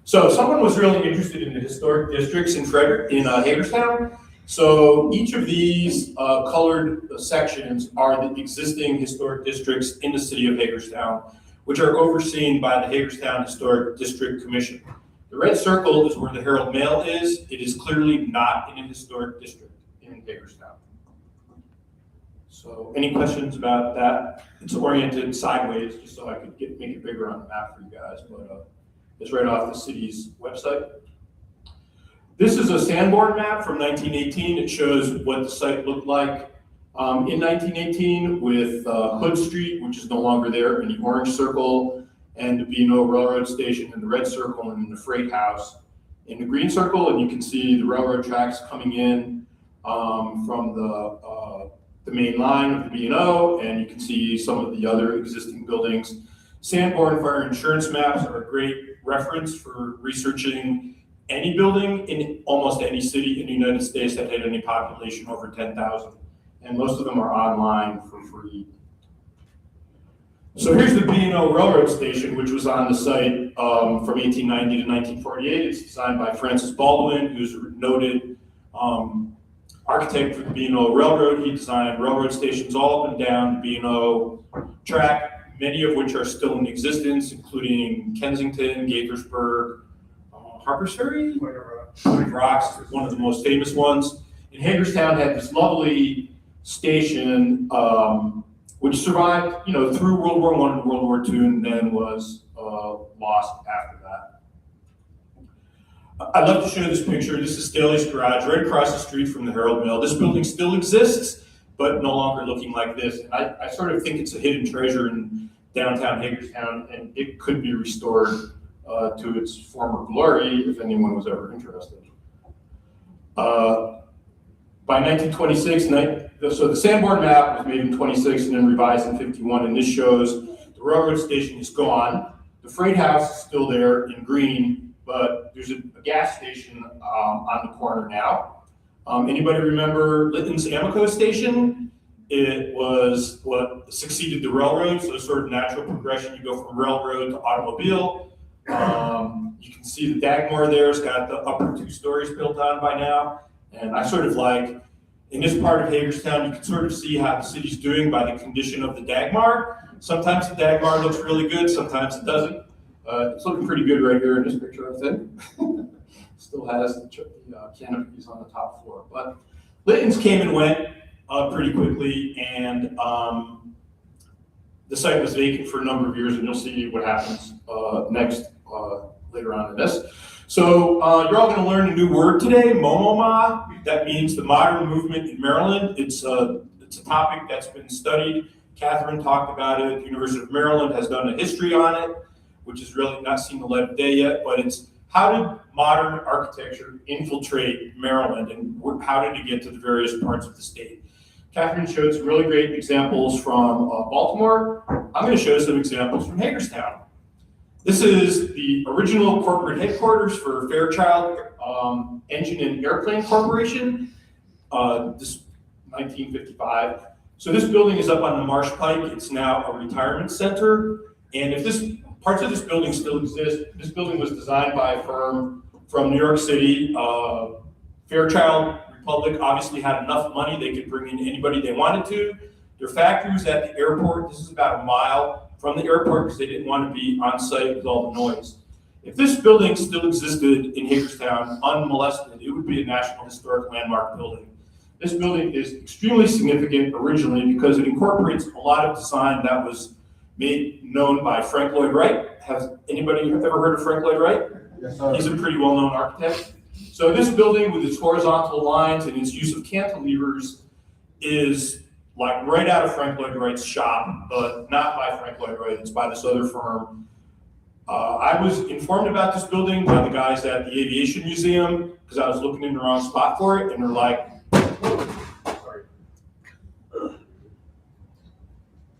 So someone was really interested in the historic districts in Hagerstown. So each of these colored sections are the existing historic districts in the city of Hagerstown, which are overseen by the Hagerstown Historic District Commission. The red circle is where the Herald-Mail is. It is clearly not in a historic district in Hagerstown. So any questions about that? It's oriented sideways, just so I could make it bigger on the map for you guys, but it's right off the city's website. This is a Sanborn map from 1918. It shows what the site looked like in 1918 with Hood Street, which is no longer there, in the orange circle, and the B&O Railroad Station in the red circle, and the Freight House in the green circle. And you can see the railroad tracks coming in from the main line of the B&O, and you can see some of the other existing buildings. Sanborn fire insurance maps are a great reference for researching any building in almost any city in the United States that had any population over 10,000. And most of them are online for free. So here's the B&O Railroad Station, which was on the site from 1890 to 1948. It's designed by Francis Baldwin, who's a noted architect for the B&O Railroad. He designed railroad stations all up and down the B&O track, many of which are still in existence, including Kensington, Gaithersburg, Harper's Ferry, Plymouth Rocks, one of the most famous ones. And Hagerstown had this lovely station, which survived, through World War I and World War II, and then was lost after that. I'd love to show this picture. This is Staley's Garage, right across the street from the Herald-Mail. This building still exists, but no longer looking like this. And I sort of think it's a hidden treasure in downtown Hagerstown, and it could be restored to its former glory if anyone was ever interested. By 1926, so the Sanborn map was made in 26 and then revised in 51, and this shows the railroad station is gone. The Freight House is still there in green, but there's a gas station on the corner now. Anybody remember Litton's Amoco station? It was what succeeded the railroad, so sort of natural progression. You go from railroad to automobile. You can see the Dagmar there. It's got the upper 2 stories built on by now. And I sort of like, in this part of Hagerstown, you can sort of see how the city's doing by the condition of the Dagmar. Sometimes the Dagmar looks really good, sometimes it doesn't. It's looking pretty good right here in this picture, I think. Still has the canopies on the top floor. But Litton's came and went pretty quickly, and the site was vacant for a number of years, and you'll see what happens next later on in this. So you're all going to learn a new word today, MoMoMA. That means the modern movement in Maryland. It's a topic that's been studied. Catherine talked about it. The University of Maryland has done a history on it, which has really not seen the light of day yet, but it's how did modern architecture infiltrate Maryland, and how did it get to the various parts of the state? Catherine showed some really great examples from Baltimore. I'm going to show some examples from Hagerstown. This is the original corporate headquarters for Fairchild Engine and Airplane Corporation. This 1955. So this building is up on the Marsh Pike. It's now a retirement center. And if parts of this building still exist, this building was designed by a firm from New York City. Fairchild Republic obviously had enough money, they could bring in anybody they wanted to. Their factory was at the airport. This is about a mile from the airport because they didn't want to be on site with all the noise. If this building still existed in Hagerstown unmolested, it would be a National Historic Landmark building. This building is extremely significant originally because it incorporates a lot of design that was made known by Frank Lloyd Wright. Has anybody ever heard of Frank Lloyd Wright? Yes, sir. He's a pretty well-known architect. So this building with its horizontal lines and its use of cantilevers is like right out of Frank Lloyd Wright's shop, but not by Frank Lloyd Wright, it's by this other firm. I was informed about this building by the guys at the Aviation Museum because I was looking in the wrong spot for it, and they're like, sorry.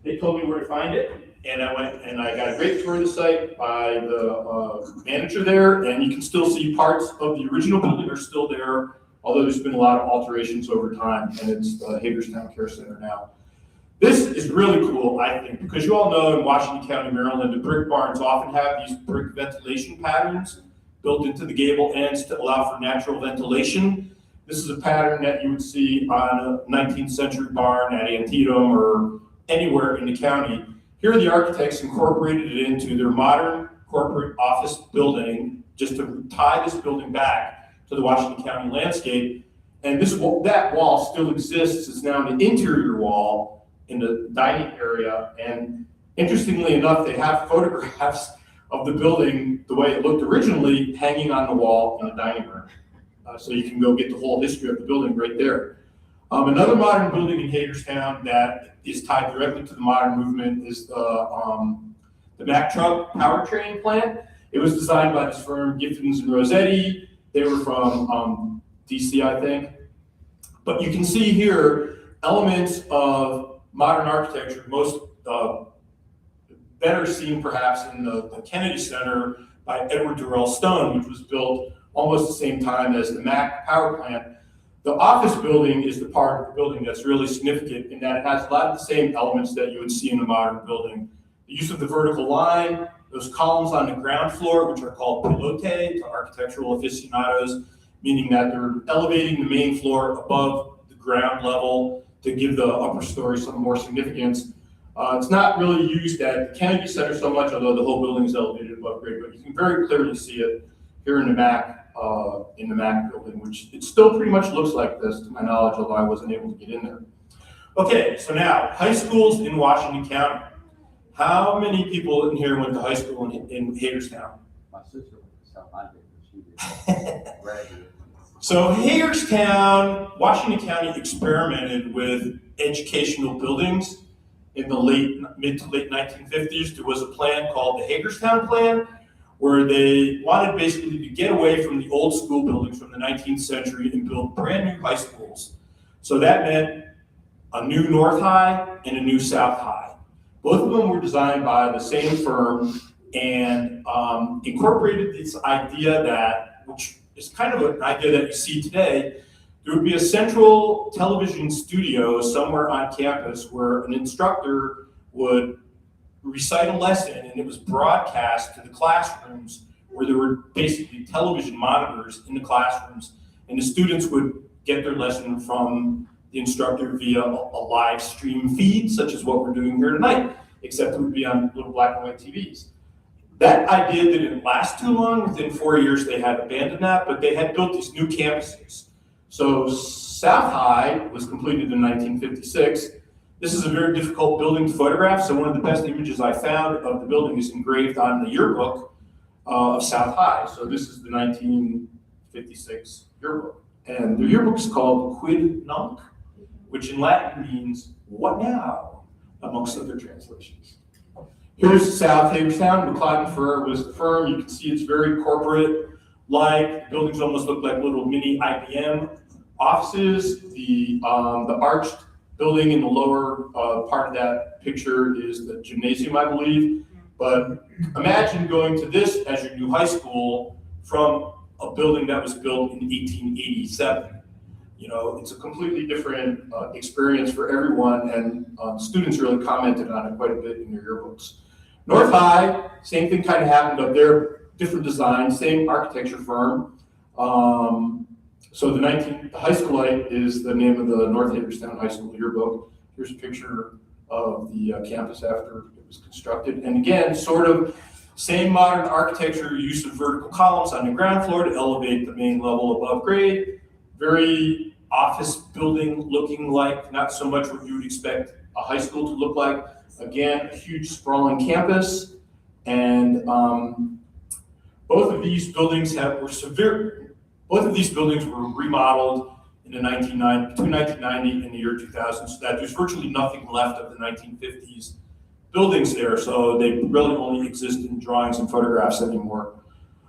They told me where to find it, and I went and I got a great tour of the site by the manager there, and you can still see parts of the original building are still there, although there's been a lot of alterations over time, and it's the Hagerstown Care Center now. This is really cool, I think, because you all know in Washington County, Maryland, the brick barns often have these brick ventilation patterns built into the gable ends to allow for natural ventilation. This is a pattern that you would see on a 19th century barn at Antietam or anywhere in the county. Here the architects incorporated it into their modern corporate office building just to tie this building back to the Washington County landscape. And that wall still exists. It's now an interior wall in the dining area. And interestingly enough, they have photographs of the building the way it looked originally hanging on the wall in the dining room. So you can go get the whole history of the building right there. Another modern building in Hagerstown that is tied directly to the modern movement is the Mack truck powertrain plant. It was designed by this firm, Giffens and Rossetti. They were from DC, I think. But you can see here elements of modern architecture, most better seen perhaps in the Kennedy Center by Edward Durrell Stone, which was built almost the same time as the Mack power plant. The office building is the part of the building that's really significant in that it has a lot of the same elements that you would see in a modern building. The use of the vertical line, those columns on the ground floor, which are called pilote to architectural aficionados, meaning that they're elevating the main floor above the ground level to give the upper story some more significance. It's not really used at the Kennedy Center so much, although the whole building is elevated above grade, but you can very clearly see it here in the Mack building, which it still pretty much looks like this, to my knowledge, although I wasn't able to get in there. Okay, so now, high schools in Washington County. How many people in here went to high school in Hagerstown? My sister went to South Hampton, she did. Graduated. So Hagerstown, Washington County experimented with educational buildings in the mid to late 1950s. There was a plan called the Hagerstown Plan, where they wanted basically to get away from the old school buildings from the 19th century and build brand new high schools. So that meant a new North High and a new South High. Both of them were designed by the same firm and incorporated this idea that, which is kind of an idea that you see today, there would be a central television studio somewhere on campus where an instructor would recite a lesson, and it was broadcast to the classrooms where there were basically television monitors in the classrooms, and the students would get their lesson from the instructor via a live stream feed, such as what we're doing here tonight, except it would be on little black and white TVs. That idea didn't last too long. Within 4 years, they had abandoned that, but they had built these new campuses. So South High was completed in 1956. This is a very difficult building to photograph, so one of the best images I found of the building is engraved on the yearbook of South High. So this is the 1956 yearbook. And the yearbook is called Quid Nunc, which in Latin means, what now, amongst other translations. Here's South Hagerstown. McCauley Fur was the firm. You can see it's very corporate-like. Buildings almost look like little mini IBM offices. The arched building in the lower part of that picture is the gymnasium, I believe. But imagine going to this as your new high school from a building that was built in 1887. You know, it's a completely different experience for everyone, and students really commented on it quite a bit in their yearbooks. North High, same thing kind of happened up there, different design, same architecture firm. So the high schoolite is the name of the North Hagerstown High School yearbook. Here's a picture of the campus after it was constructed. And again, sort of same modern architecture, use of vertical columns on the ground floor to elevate the main level above grade. Very office building looking like, not so much what you would expect a high school to look like. Again, a huge sprawling campus. And both of these buildings were remodeled in the between 1990 and the year 2000, so that there's virtually nothing left of the 1950s buildings there, so they really only exist in drawings and photographs anymore.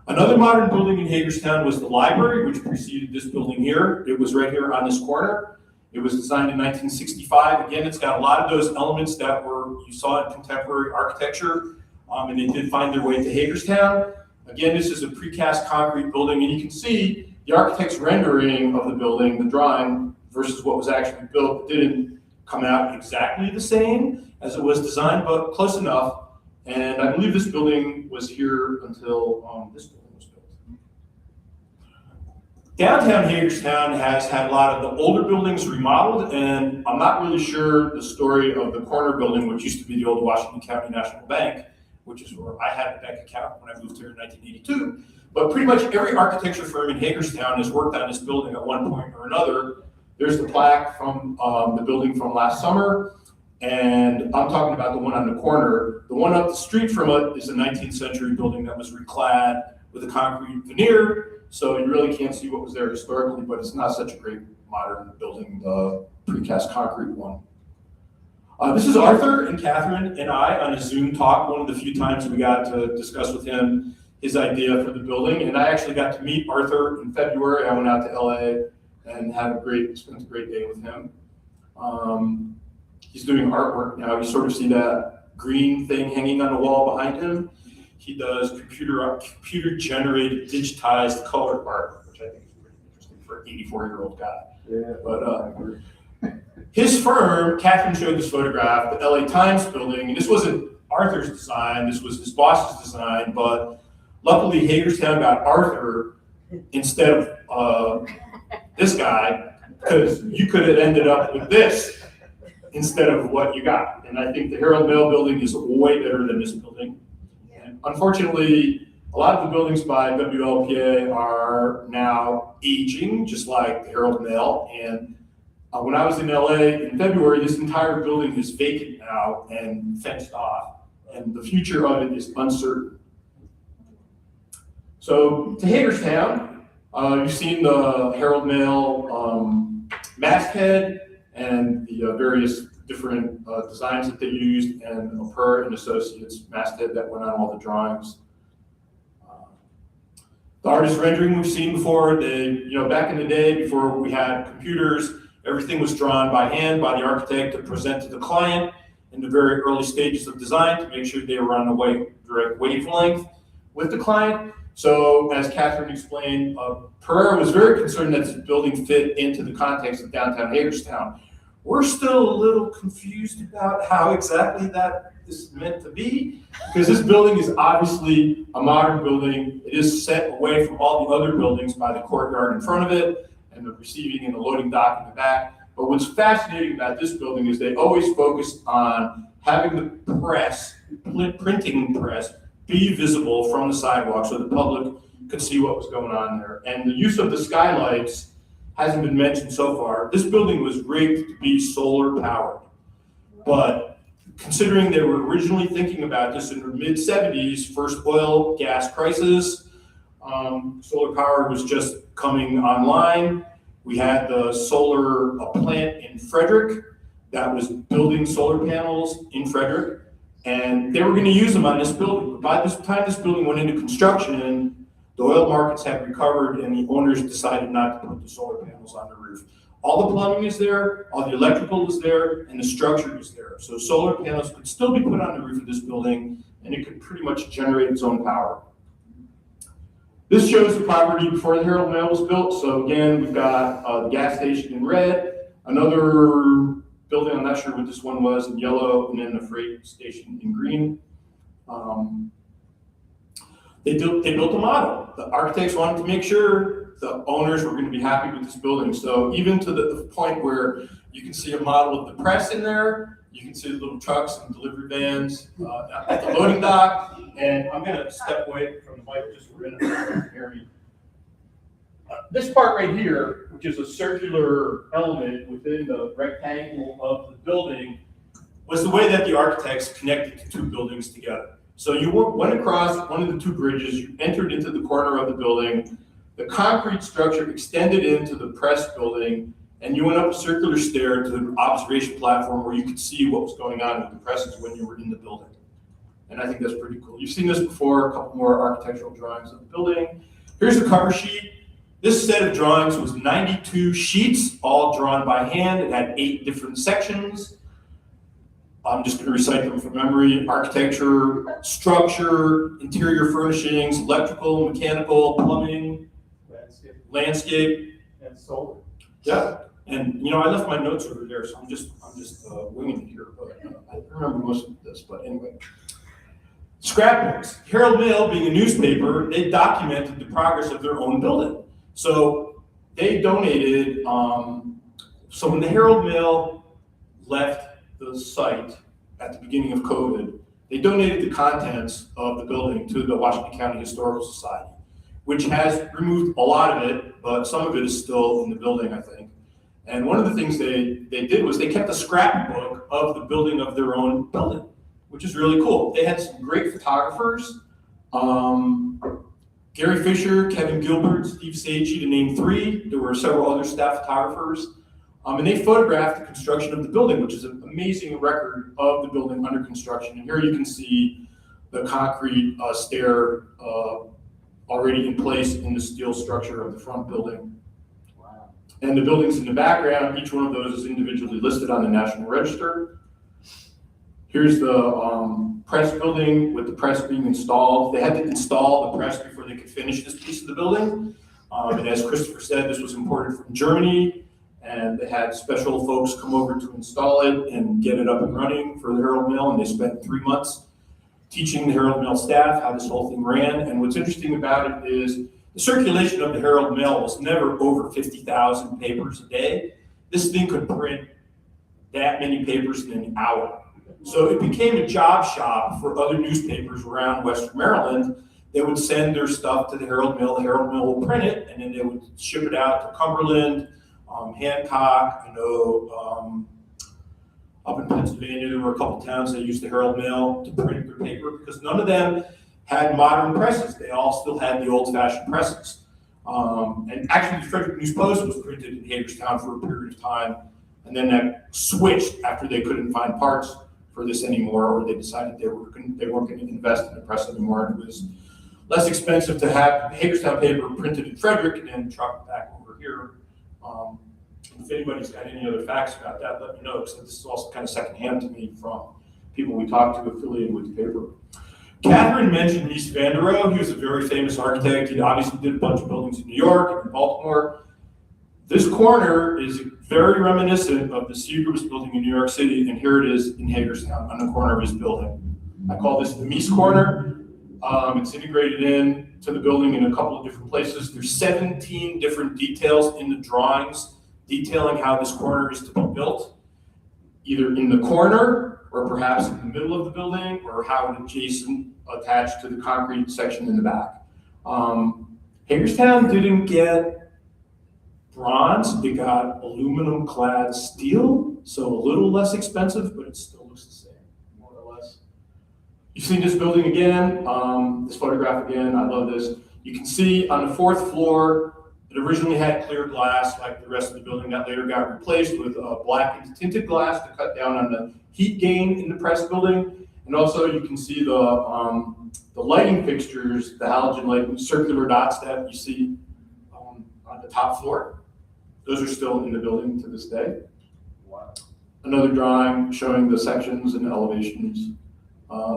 Another modern building in Hagerstown was the library, which preceded this building here. It was right here on this corner. It was designed in 1965. Again, it's got a lot of those elements that you saw in contemporary architecture, and they did find their way to Hagerstown. Again, this is a precast concrete building, and you can see the architect's rendering of the building, the drawing, versus what was actually built didn't come out exactly the same as it was designed, but close enough. And I believe this building was here until this building was built. Downtown Hagerstown has had a lot of the older buildings remodeled, and I'm not really sure the story of the corner building, which used to be the old Washington County National Bank, which is where I had a bank account when I moved here in 1982. But pretty much every architecture firm in Hagerstown has worked on this building at one point or another. There's the plaque from the building from last summer, and I'm talking about the one on the corner. The one up the street from it is a 19th century building that was reclad with a concrete veneer, so you really can't see what was there historically, but it's not such a great modern building, the precast concrete one. This is Arthur and Catherine and I on a Zoom talk, one of the few times we got to discuss with him his idea for the building. And I actually got to meet Arthur in February. I went out to LA and spent a great day with him. He's doing artwork now. You sort of see that green thing hanging on the wall behind him. He does computer generated digitized color art, which I think is pretty interesting for an 84-year-old guy. Yeah. But his firm, Catherine showed this photograph, the LA Times building, and this wasn't Arthur's design, this was his boss's design, but luckily Hagerstown got Arthur instead of this guy, because you could have ended up with this instead of what you got. And I think the Herald-Mail Building is way better than this building. And unfortunately, a lot of the buildings by WLPA are now aging, just like the Herald-Mail. And when I was in LA in February, this entire building is vacant now and fenced off, and the future of it is uncertain. So to Hagerstown, you've seen the Herald-Mail masthead and the various different designs that they used, and HAER and Associates masthead that went on all the drawings. The artist rendering we've seen before. Back in the day, before we had computers, everything was drawn by hand by the architect to present to the client in the very early stages of design to make sure they were on the direct wavelength with the client. So as Catherine explained, Pereira was very concerned that this building fit into the context of downtown Hagerstown. We're still a little confused about how exactly that is meant to be, because this building is obviously a modern building. It is set away from all the other buildings by the courtyard in front of it and the receiving and the loading dock in the back. But what's fascinating about this building is they always focused on having the printing press, be visible from the sidewalk so the public could see what was going on there. And the use of the skylights hasn't been mentioned so far. This building was rigged to be solar powered, but considering they were originally thinking about this in the mid-70s, first oil gas crisis, solar power was just coming online. We had the solar plant in Frederick that was building solar panels in Frederick, and they were going to use them on this building. But by this time this building went into construction, the oil markets had recovered and the owners decided not to put the solar panels on the roof. All the plumbing is there, all the electrical is there, and the structure is there. So solar panels could still be put on the roof of this building, and it could pretty much generate its own power. This shows the property before the Herald-Mail was built. So again, we've got the gas station in red, another building, I'm not sure what this one was, in yellow, and then the freight station in green. They built a model. The architects wanted to make sure the owners were going to be happy with this building. So even to the point where you can see a model of the press in there, you can see the little trucks and delivery vans at the loading dock. And I'm going to step away from the mic just for a minute so you can hear me. This part right here, which is a circular element within the rectangle of the building, was the way that the architects connected the two buildings together. So you went across one of the two bridges, you entered into the corner of the building, the concrete structure extended into the press building, and you went up a circular stair to an observation platform where you could see what was going on with the presses when you were in the building. And I think that's pretty cool. You've seen this before, a couple more architectural drawings of the building. Here's the cover sheet. This set of drawings was 92 sheets, all drawn by hand. It had 8 different sections. I'm just going to recite them from memory: architecture, structure, interior furnishings, electrical, mechanical, plumbing, landscape, And solar. yeah. And I left my notes over there, so I'm just winging it here. But I remember most of this. But anyway, scrapbooks. Herald-Mail, being a newspaper, they documented the progress of their own building. So they donated. So when the Herald-Mail left the site at the beginning of COVID, they donated the contents of the building to the Washington County Historical Society, which has removed a lot of it, but some of it is still in the building, I think. And one of the things they did was they kept a scrapbook of the building of their own building, which is really cool. They had some great photographers, Gary Fisher, Kevin Gilbert, Steve Sagey, to name 3. There were several other staff photographers. And they photographed the construction of the building, which is an amazing record of the building under construction. And here you can see the concrete stair already in place in the steel structure of the front building. Wow. And the buildings in the background, each one of those is individually listed on the National Register. Here's the press building with the press being installed. They had to install the press before they could finish this piece of the building. And as Christopher said, this was imported from Germany, and they had special folks come over to install it and get it up and running for the Herald-Mail, and they spent 3 months teaching the Herald-Mail staff how this whole thing ran. And what's interesting about it is the circulation of the Herald-Mail was never over 50,000 papers a day. This thing could print that many papers in an hour. So it became a job shop for other newspapers around Western Maryland. They would send their stuff to the Herald-Mail will print it, and then they would ship it out to Cumberland, Hancock. I know up in Pennsylvania, there were a couple towns that used the Herald-Mail to print their paper because none of them had modern presses. They all still had the old-fashioned presses. And actually, the Frederick News Post was printed in Hagerstown for a period of time, and then that switched after they couldn't find parts for this anymore, or they decided they weren't going to invest in the press anymore, and it was less expensive to have Hagerstown paper printed in Frederick and then trucked back over here. If anybody's got any other facts about that, let me know, because this is also kind of secondhand to me from people we talked to affiliated with the paper. Catherine mentioned Mies van der Rohe. He was a very famous architect. He obviously did a bunch of buildings in New York and in Baltimore. This corner is very reminiscent of the Seagrams building in New York City, and here it is in Hagerstown on the corner of his building. I call this the Mies corner. It's integrated in to the building in a couple of different places. There's 17 different details in the drawings detailing how this corner is to be built, either in the corner or perhaps in the middle of the building, or how it adjacent attached to the concrete section in the back. Hagerstown didn't get bronze, it got aluminum clad steel, so a little less expensive, but it still looks the same, more or less. You've seen this building again, this photograph again, I love this. You can see on the 4th floor, it originally had clear glass like the rest of the building that later got replaced with black and tinted glass to cut down on the heat gain in the press building. And also you can see the lighting fixtures, the halogen lighting, circular dots that you see on the top floor. Those are still in the building to this day. Wow. Another drawing showing the sections and elevations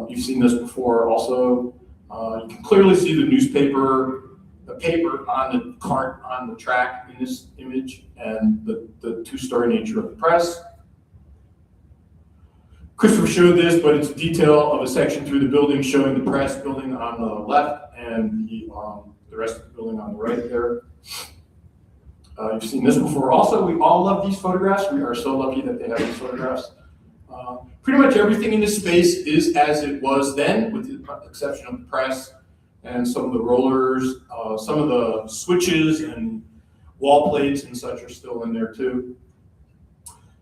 You've seen this before also. You can clearly see the paper on the cart on the track in this image, and the two-story nature of the press. Christopher showed this, but it's a detail of a section through the building showing the press building on the left and the rest of the building on the right there. You've seen this before. Also, we all love these photographs. We are so lucky that they have these photographs. Pretty much everything in this space is as it was then, with the exception of the press and some of the rollers. Some of the switches and wall plates and such are still in there too.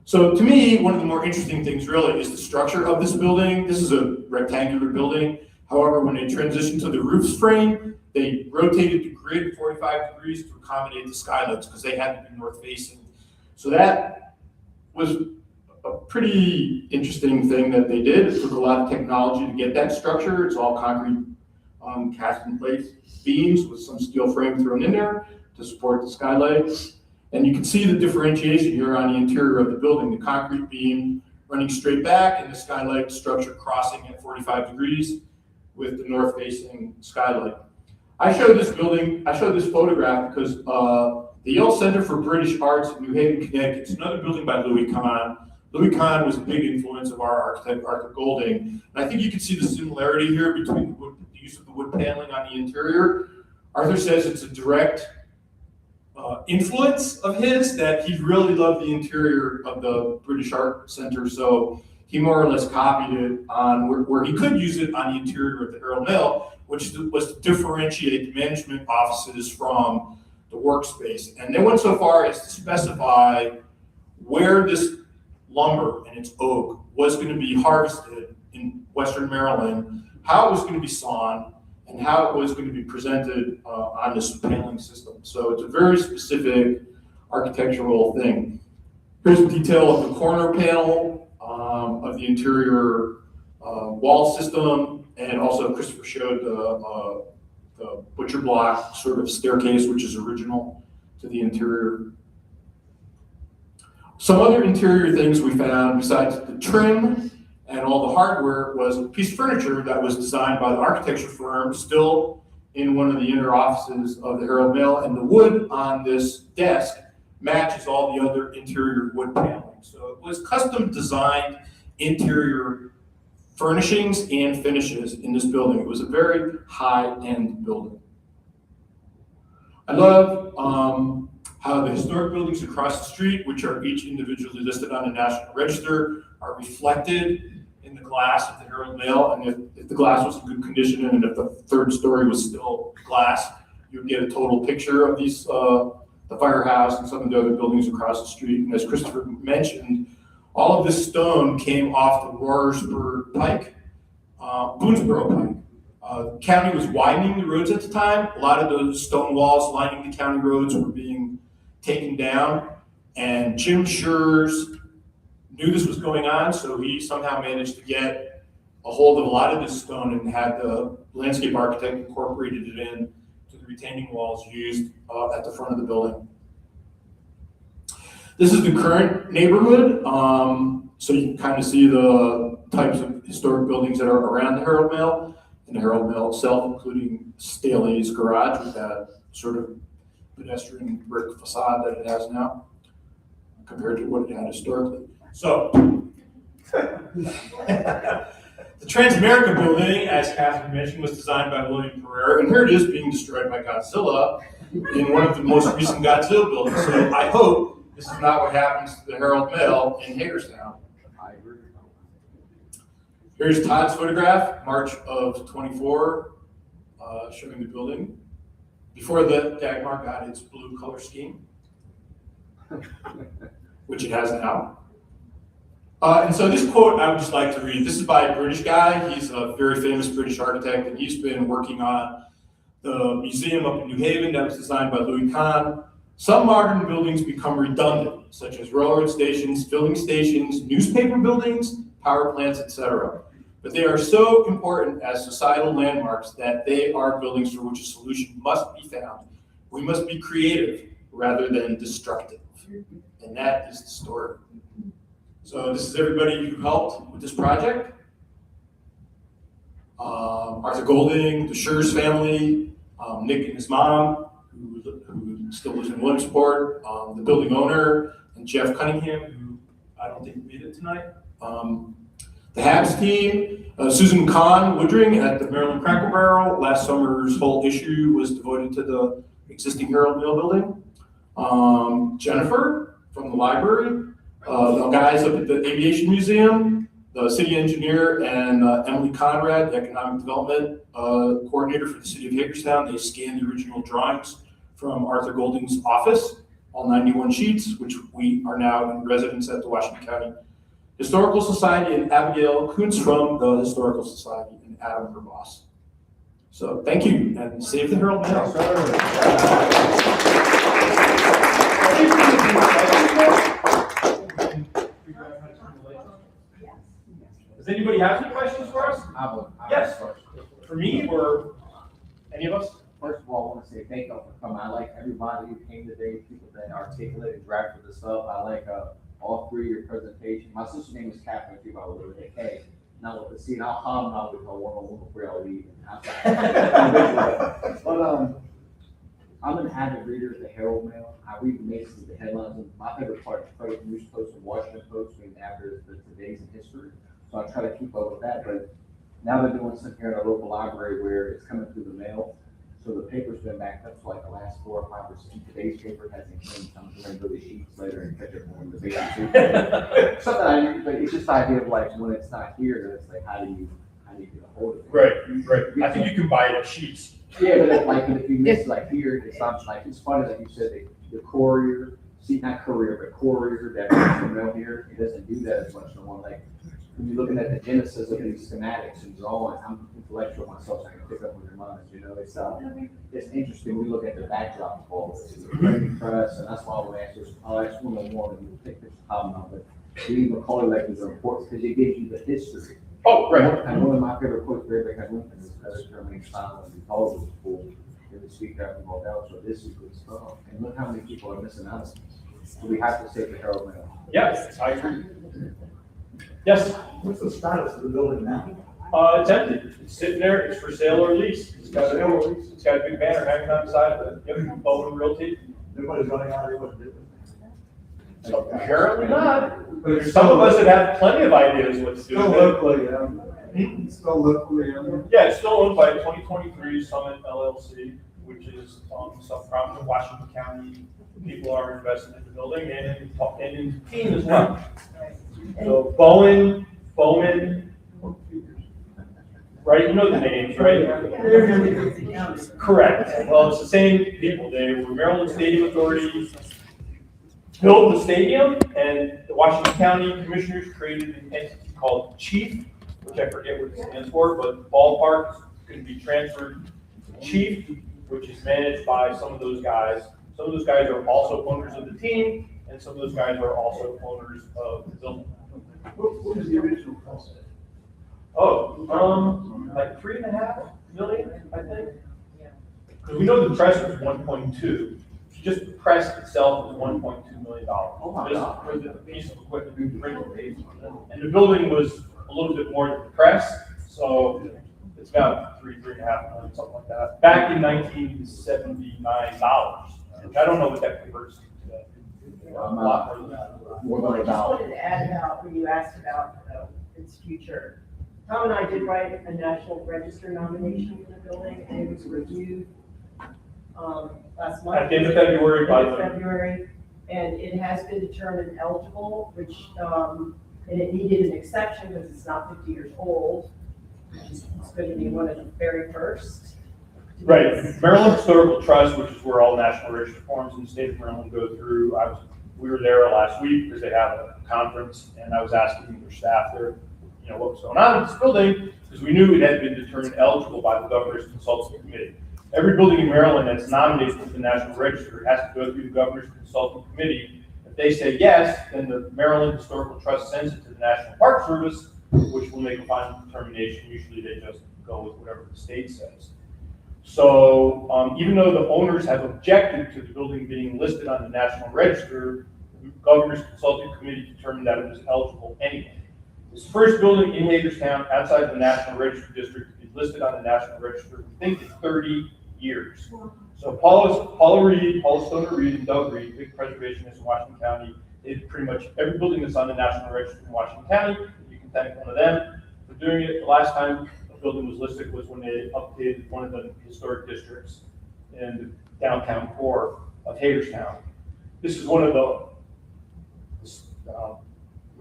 So to me, one of the more interesting things really is the structure of this building. This is a rectangular building. However, when they transitioned to the roof frame, they rotated the grid 45 degrees to accommodate the skylights because they had to be north facing. So that was a pretty interesting thing that they did. It took a lot of technology to get that structure. It's all concrete cast in place beams with some steel frame thrown in there to support the skylights. And you can see the differentiation here on the interior of the building, the concrete beam running straight back and the skylight structure crossing at 45 degrees with the north facing skylight. I showed this photograph because the Yale Center for British Arts in New Haven, Connecticut, it's another building by Louis Kahn. Louis Kahn was a big influence of our architect, Arthur Golding. And I think you can see the similarity here between the use of the wood paneling on the interior. Arthur says it's a direct influence of his, that he really loved the interior of the British Art Center, so he more or less copied it on where he could use it on the interior of the Herald-Mail, which was to differentiate the management offices from the workspace. And they went so far as to specify where this lumber and its oak was going to be harvested in Western Maryland, how it was going to be sawn, and how it was going to be presented on this paneling system. So it's a very specific architectural thing. Here's a detail of the corner panel of the interior wall system, and also Christopher showed the butcher block sort of staircase, which is original to the interior. Some other interior things we found besides the trim and all the hardware was a piece of furniture that was designed by the architecture firm still in one of the inner offices of the Herald-Mail, and the wood on this desk matches all the other interior wood paneling. So it was custom designed interior furnishings and finishes in this building. It was a very high-end building. I love how the historic buildings across the street, which are each individually listed on the National Register, are reflected in the glass of the Herald-Mail. And if the glass was in good condition and if the third story was still glass, you would get a total picture of these, the firehouse and some of the other buildings across the street. And as Christopher mentioned, all of this stone came off the Roarsburg Pike, Boonesboro Pike. The county was widening the roads at the time. A lot of those stone walls lining the county roads were being taken down, and Jim Schurz knew this was going on, so he somehow managed to get a hold of a lot of this stone and had the landscape architect incorporated it in to the retaining walls used at the front of the building. This is the current neighborhood, so you can kind of see the types of historic buildings that are around the Herald-Mail and the Herald-Mail itself, including Staley's garage with that sort of pedestrian brick facade that it has now compared to what it had historically. So, the Transamerica building, as Catherine mentioned, was designed by William Pereira, and here it is being destroyed by Godzilla in one of the most recent Godzilla buildings. So I hope this is not what happens to the Herald-Mail in Hagerstown. Here's Todd's photograph, March of 24, showing the building before the Dagmar got its blue color scheme, which it has now. And so this quote I would just like to read. This is by a British guy. He's a very famous British architect, and he's been working on the museum up in New Haven that was designed by Louis Kahn. Some modern buildings become redundant, such as railroad stations, filling stations, newspaper buildings, power plants, etc. But they are so important as societal landmarks that they are buildings for which a solution must be found. We must be creative rather than destructive. And that is the story. So this is everybody who helped with this project. Arthur Golding, the Schurz family, Nick and his mom, who still lives in Williamsport, the building owner, and Jeff Cunningham, who I don't think made it tonight. The HABS team, Susan Kahn Woodring at the Maryland Cracker Barrel. Last summer's whole issue was devoted to the existing Herald-Mail Building. Jennifer from the library, the guys up at the Aviation Museum, the city engineer, and Emily Conrad, the economic development coordinator for the city of Hagerstown. They scanned the original drawings from Arthur Golding's office, all 91 sheets, which we are now in residence at the Washington County Historical Society, and Abigail Kuntz from the Historical Society, and Adam, her boss. So thank you, and save the Herald-Mail. Does anybody have any questions for us? Yes. For me or any of us? First of all, I want to say thank you for coming. I like everybody who came today, people that articulated, drafted this up. I like all three of your presentations. My sister's name is Catherine, too, by the way, with a K. Not with a C, and I'll hobnob with her one-on-one before I'll leave. But I'm an avid reader of the Herald-Mail. I read the basically the headlines. And my favorite part is probably the News Post and Washington Post, being after the today's in history. So I try to keep up with that. But now they're doing something here at our local library where it's coming through the mail. So the paper's been backed up for like the last 4 or 5%. Today's paper hasn't changed. I'm going to go to sheets later and catch up on the basic. Something I do, but it's just the idea of like when it's not here, it's like how do you get a hold of it? Right. I think you can buy it in sheets. Yeah, but if you miss like here, it's not like it's funny that you said the courier, not courier, but courier that comes from mail here, it doesn't do that as much no more. Like when you're looking at the genesis of these schematics and drawings, I'm intellectual myself, so I can pick up on your minds, it's interesting. We look at the backdrop of all this, it's a printing press, and that's why I'll ask one on one, and we'll take this problem out, but the McCauley lectures are important because it gives you the history. Oh, right. And one of my favorite quotes, very back Lincoln, is better Germany style and because of the school, they speak out and all out, so this is good stuff. And look how many people are missing out. So we have to save the Herald-Mail. Yes, I agree. Yes? What's the status of the building now? It's empty. It's sitting there. It's for sale or lease. It's got a big banner hanging on the side of it. Bowman Realty. Nobody's running out of what to do. So apparently not. There's some of us that have plenty of ideas what to do. Still locally, still locally. Yeah, it's still owned by 2023 Summit LLC, which is some prominent Washington County people are invested in the building and in the team as well. So Bowman, right? You know the names, right? Correct. Well, it's the same people. They were Maryland Stadium Authority, built the stadium, and the Washington County Commissioners created an entity called Chief, which I forget what it stands for, but the ballpark is going to be transferred to Chief, which is managed by some of those guys. Some of those guys are also owners of the team, and some of those guys are also owners of the building. What was the original cost? Oh, like $3.5 million, I think. Because we know the press was 1.2. Just the press itself was $1.2 million. Oh my God. For the piece of equipment we printed. And the building was a little bit more than the press, so it's about $3.5 million, something like that. Back in $1979, which I don't know what that converts to today. A lot more than that. Well, I just wanted to add about, when you asked about its future, Tom and I did write a National Register nomination for the building, and it was reviewed last month. At the end of February, by the February, and it has been determined eligible, which, and it needed an exception because it's not 50 years old, which is going to be one of the very first. right. Maryland Historical Trust, which is where all national register forms in the state of Maryland go through. We were there last week because they have a conference, and I was asking their staff there, what was going on in this building, because we knew it had been determined eligible by the Governor's Consultative Committee. Every building in Maryland that's nominated to the National Register has to go through the Governor's Consultative Committee. If they say yes, then the Maryland Historical Trust sends it to the National Park Service, which will make a final determination. Usually they just go with whatever the state says. So even though the owners have objected to the building being listed on the National Register, the Governor's Consultative Committee determined that it was eligible anyway. It's the first building in Hagerstown outside the National Register District to be listed on the National Register, I think, in 30 years. So Paula Reed, Paula Stoner Reed, and Doug Reed, big preservationists in Washington County, did pretty much every building that's on the National Register in Washington County. You can thank one of them for doing it. The last time a building was listed was when they updated one of the historic districts in the downtown core of Hagerstown. This is one of the,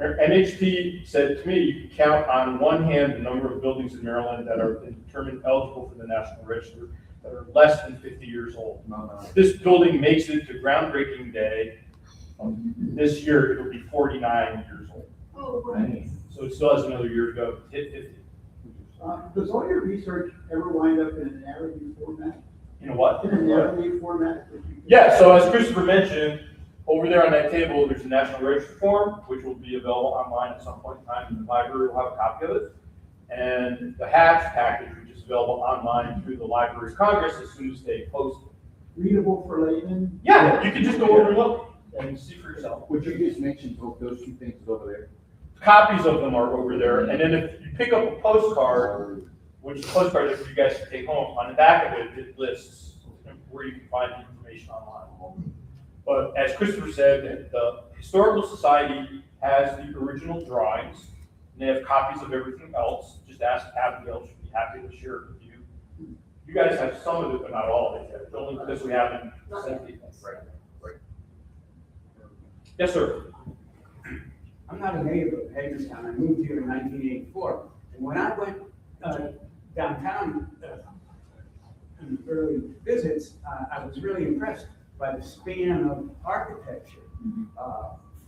MHP said to me, you can count on one hand the number of buildings in Maryland that are determined eligible for the National Register that are less than 50 years old. This building makes it to groundbreaking day. This year, it'll be 49 years old. Oh, right. So it still has another year to go to hit 50. Does all your research ever wind up in an narrative format? You know what? In a narrative format? Yeah, so as Christopher mentioned, over there on that table, there's a National Register form, which will be available online at some point in time, and the library will have a copy of it. And the HABS package, which is available online through the Library of Congress as soon as they post it. Readable for laymen? Yeah, you can just go over and look and see for yourself. What you just mentioned, those two things is over there. Copies of them are over there, and then if you pick up a postcard, which is a postcard that you guys can take home, on the back of it, it lists where you can find the information online. But as Christopher said, the Historical Society has the original drawings, and they have copies of everything else. Just ask Abigail, she'll be happy to share it with you. You guys have some of it, but not all of it yet, only because we haven't sent it. Right. Yes, sir. I'm not a native of Hagerstown. I moved here in 1984. And when I went downtown in early visits, I was really impressed by the span of architecture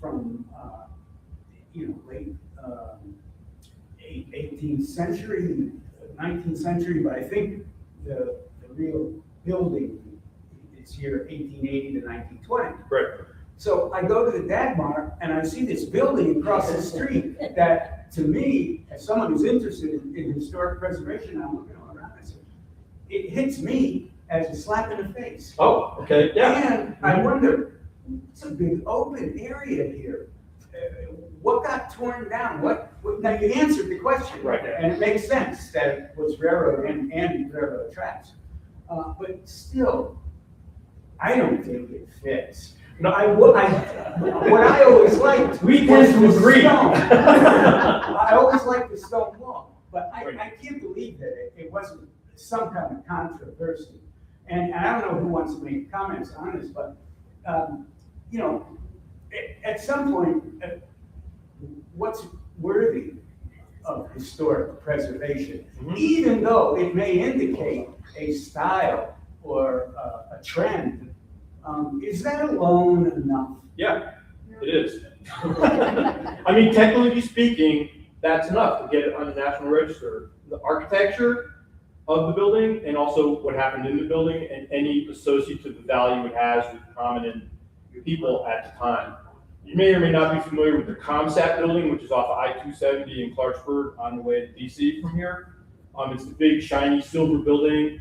from late 18th century, 19th century, but I think the real building is here 1880 to 1920. Right. So I go to the Dagmar and I see this building across the street that, to me, as someone who's interested in historic preservation, I'm looking all around, I said, it hits me as a slap in the face. Oh, okay, yeah. And I wonder, it's a big open area here. What got torn down? Now you answered the question. Right. And it makes sense that it was railroad and railroad tracks. But still, I don't think it fits. No, what I always liked. We tend to agree. I always liked the stone wall, but I can't believe that it wasn't some kind of controversy. And I don't know who wants to make comments on this, but at some point, what's worthy of historic preservation, even though it may indicate a style or a trend. Is that alone enough? Yeah, it is. I mean, technically speaking, that's enough to get it on the National Register. The architecture of the building and also what happened in the building and any associated value it has with prominent people at the time. You may or may not be familiar with the ComSat building, which is off of I-270 in Clarksburg on the way to DC from here. It's the big shiny silver building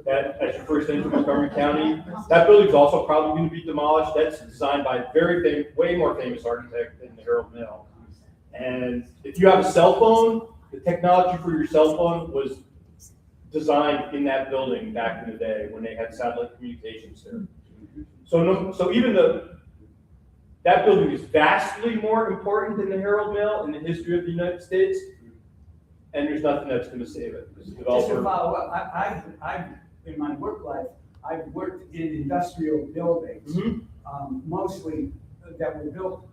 that as you first enter Montgomery County. That building's also probably going to be demolished. That's designed by a way more famous architect than the Herald-Mail. And if you have a cell phone, the technology for your cell phone was designed in that building back in the day when they had satellite communications there. So even that building is vastly more important than the Herald-Mail in the history of the United States, and there's nothing that's going to save it. Just to follow up, I've in my work life, I've worked in industrial buildings, mostly that were built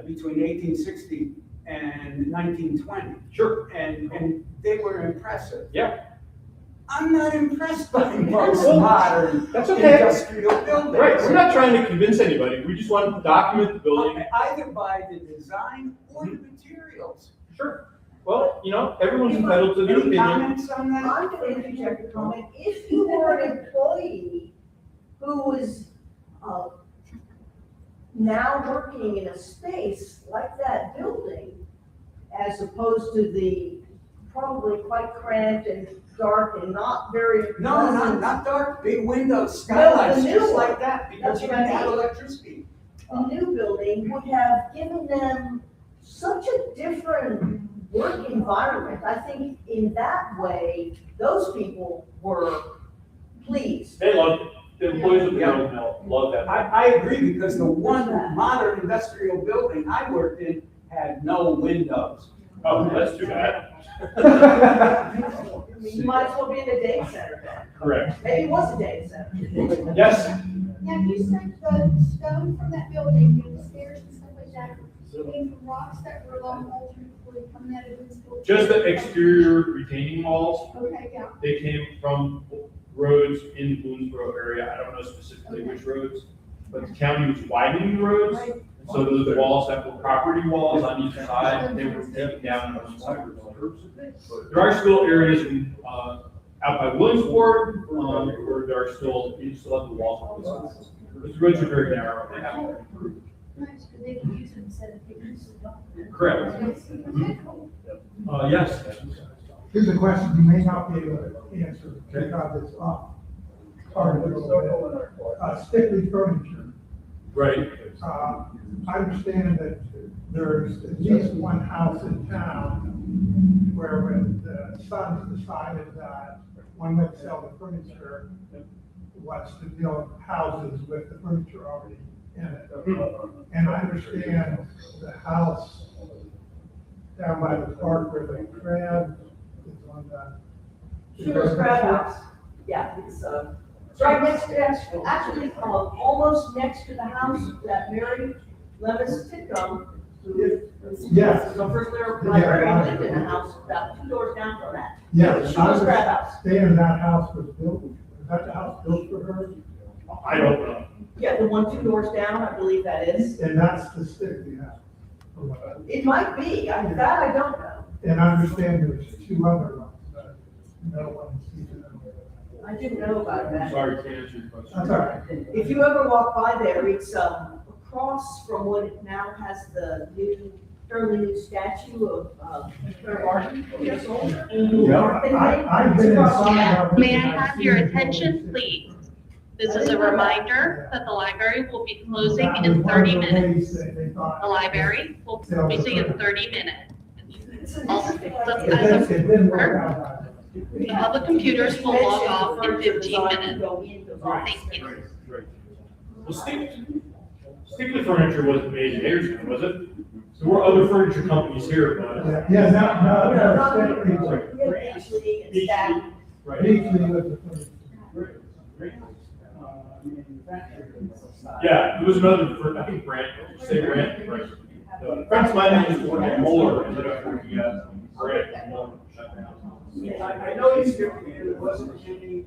between 1860 and 1920. Sure. And they were impressive. Yeah. I'm not impressed by most modern industrial buildings. Right, we're not trying to convince anybody. We just want to document the building. Either by the design or the materials. Sure. Well, everyone's entitled to their Any opinion. comments on that? I'm going to interject a comment. If you were an employee who was now working in a space like that building, as opposed to the probably quite cramped and dark and not very No, pleasant. not dark, big windows, skylights, the new just one. like that, because That's you what didn't I have mean. electricity. The new building would have given them such a different work environment. I think in that way, those people were pleased. They loved it. The employees of the Herald-Mail loved that. I agree, because the one modern industrial building I worked in had no windows. Oh, that's too bad. You might as well be in a data center then. Correct. Maybe it was a data center. Yes, Now, you said the stone from that building, and the stairs and stuff like that, came from rocks that were along alternately coming out of this building? just the exterior retaining walls, Okay, yeah. they came from roads in the Boonesboro area. I don't know specifically which roads, but the county was widening the roads. And so those walls that were property walls on each side, they were taken down on the side. There are still areas in, out by Williamsport, where there are still, you still have the walls on both sides. But the roads are very narrow, they haven't been improved. Nice, because they can use it instead of taking it. Correct. Okay, cool. Yes. Here's a question you may not be able to answer because it's off. Part of it. Stickley furniture. Right. I understand that there's at least one house in town where when the Sons decided that one would sell the furniture, was to build houses with the furniture already in it. And I understand the house down by the park where the crab is on the. Sugar's Crab House. Yeah, it's right next to, actually, almost next to the house that Mary Levis Titcomb lived. Yes. The first there, Yeah. lived in a house about 2 doors down from that. Yes, I Sugar's Crab House. understand that house was built, was that the house built for her? I don't know. Yeah, the one 2 doors down, I believe that is. And that's the Stickley house. It might be, that I don't know. And I understand there's 2 other ones, but no one's even. I didn't know about I'm that. sorry, to answer your question. That's all right. If you ever walk by there, it's across from what it now has the new, fairly new statue of Claire Martin. Years old. I've been inside. of it, May I and I've have your seen it. attention, please? This is a reminder that the library will be closing That in was one 30 of the minutes. ways that they thought- The library will be closing in 30 minutes. Also, It as didn't- it didn't work a, out. all the computers will log off in 15 minutes. Thank Thank you. Right. Well, Stickley Furniture wasn't made in Hagerstown, was it? There were other furniture companies here, but. Yeah, no, Stickley was- Actually, it's that. Right. Beasley was the first. Yeah, there was another, I think Brant, say Brant, friends of mine used to work at Moeller, ended up working at Brant, and Moeller shut down. I know you skipped me, there wasn't any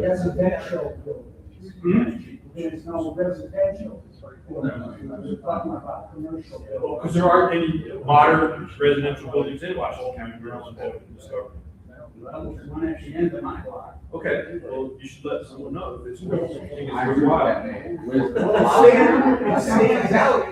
residential buildings. There's no residential. We're talking about commercial Well, buildings. because there aren't any modern residential buildings in Washington County, Maryland, that we discovered. There's one at the end of my block. Okay, well, you should let someone know if it's. I agree with that, man. It stands out,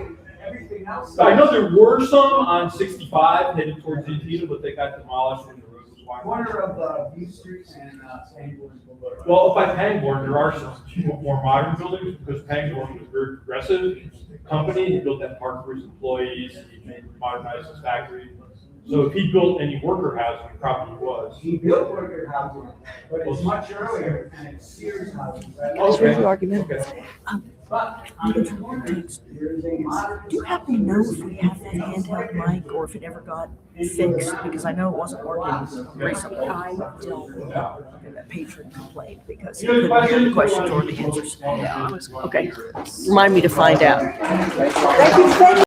everything else. I know there were some on 65 heading towards Indiana, but they got demolished when the road was wide. Corner of B Street and Sanborn. Well, up by Pangborn, there are some more modern buildings, because Pangborn was a very progressive company. He built that park for his employees, he modernized his factory. So if he built any worker housing, it probably was. He built worker housing, but it's much earlier, and it's Sears housing. Okay. Okay. But on the corners, there's a modern. Do you happen to know if we have that handheld mic or if it ever got fixed? Because I know it wasn't working recently. I don't know. That patron complained because he couldn't hear the questions or the answers. Okay, remind me to find out. Thank you.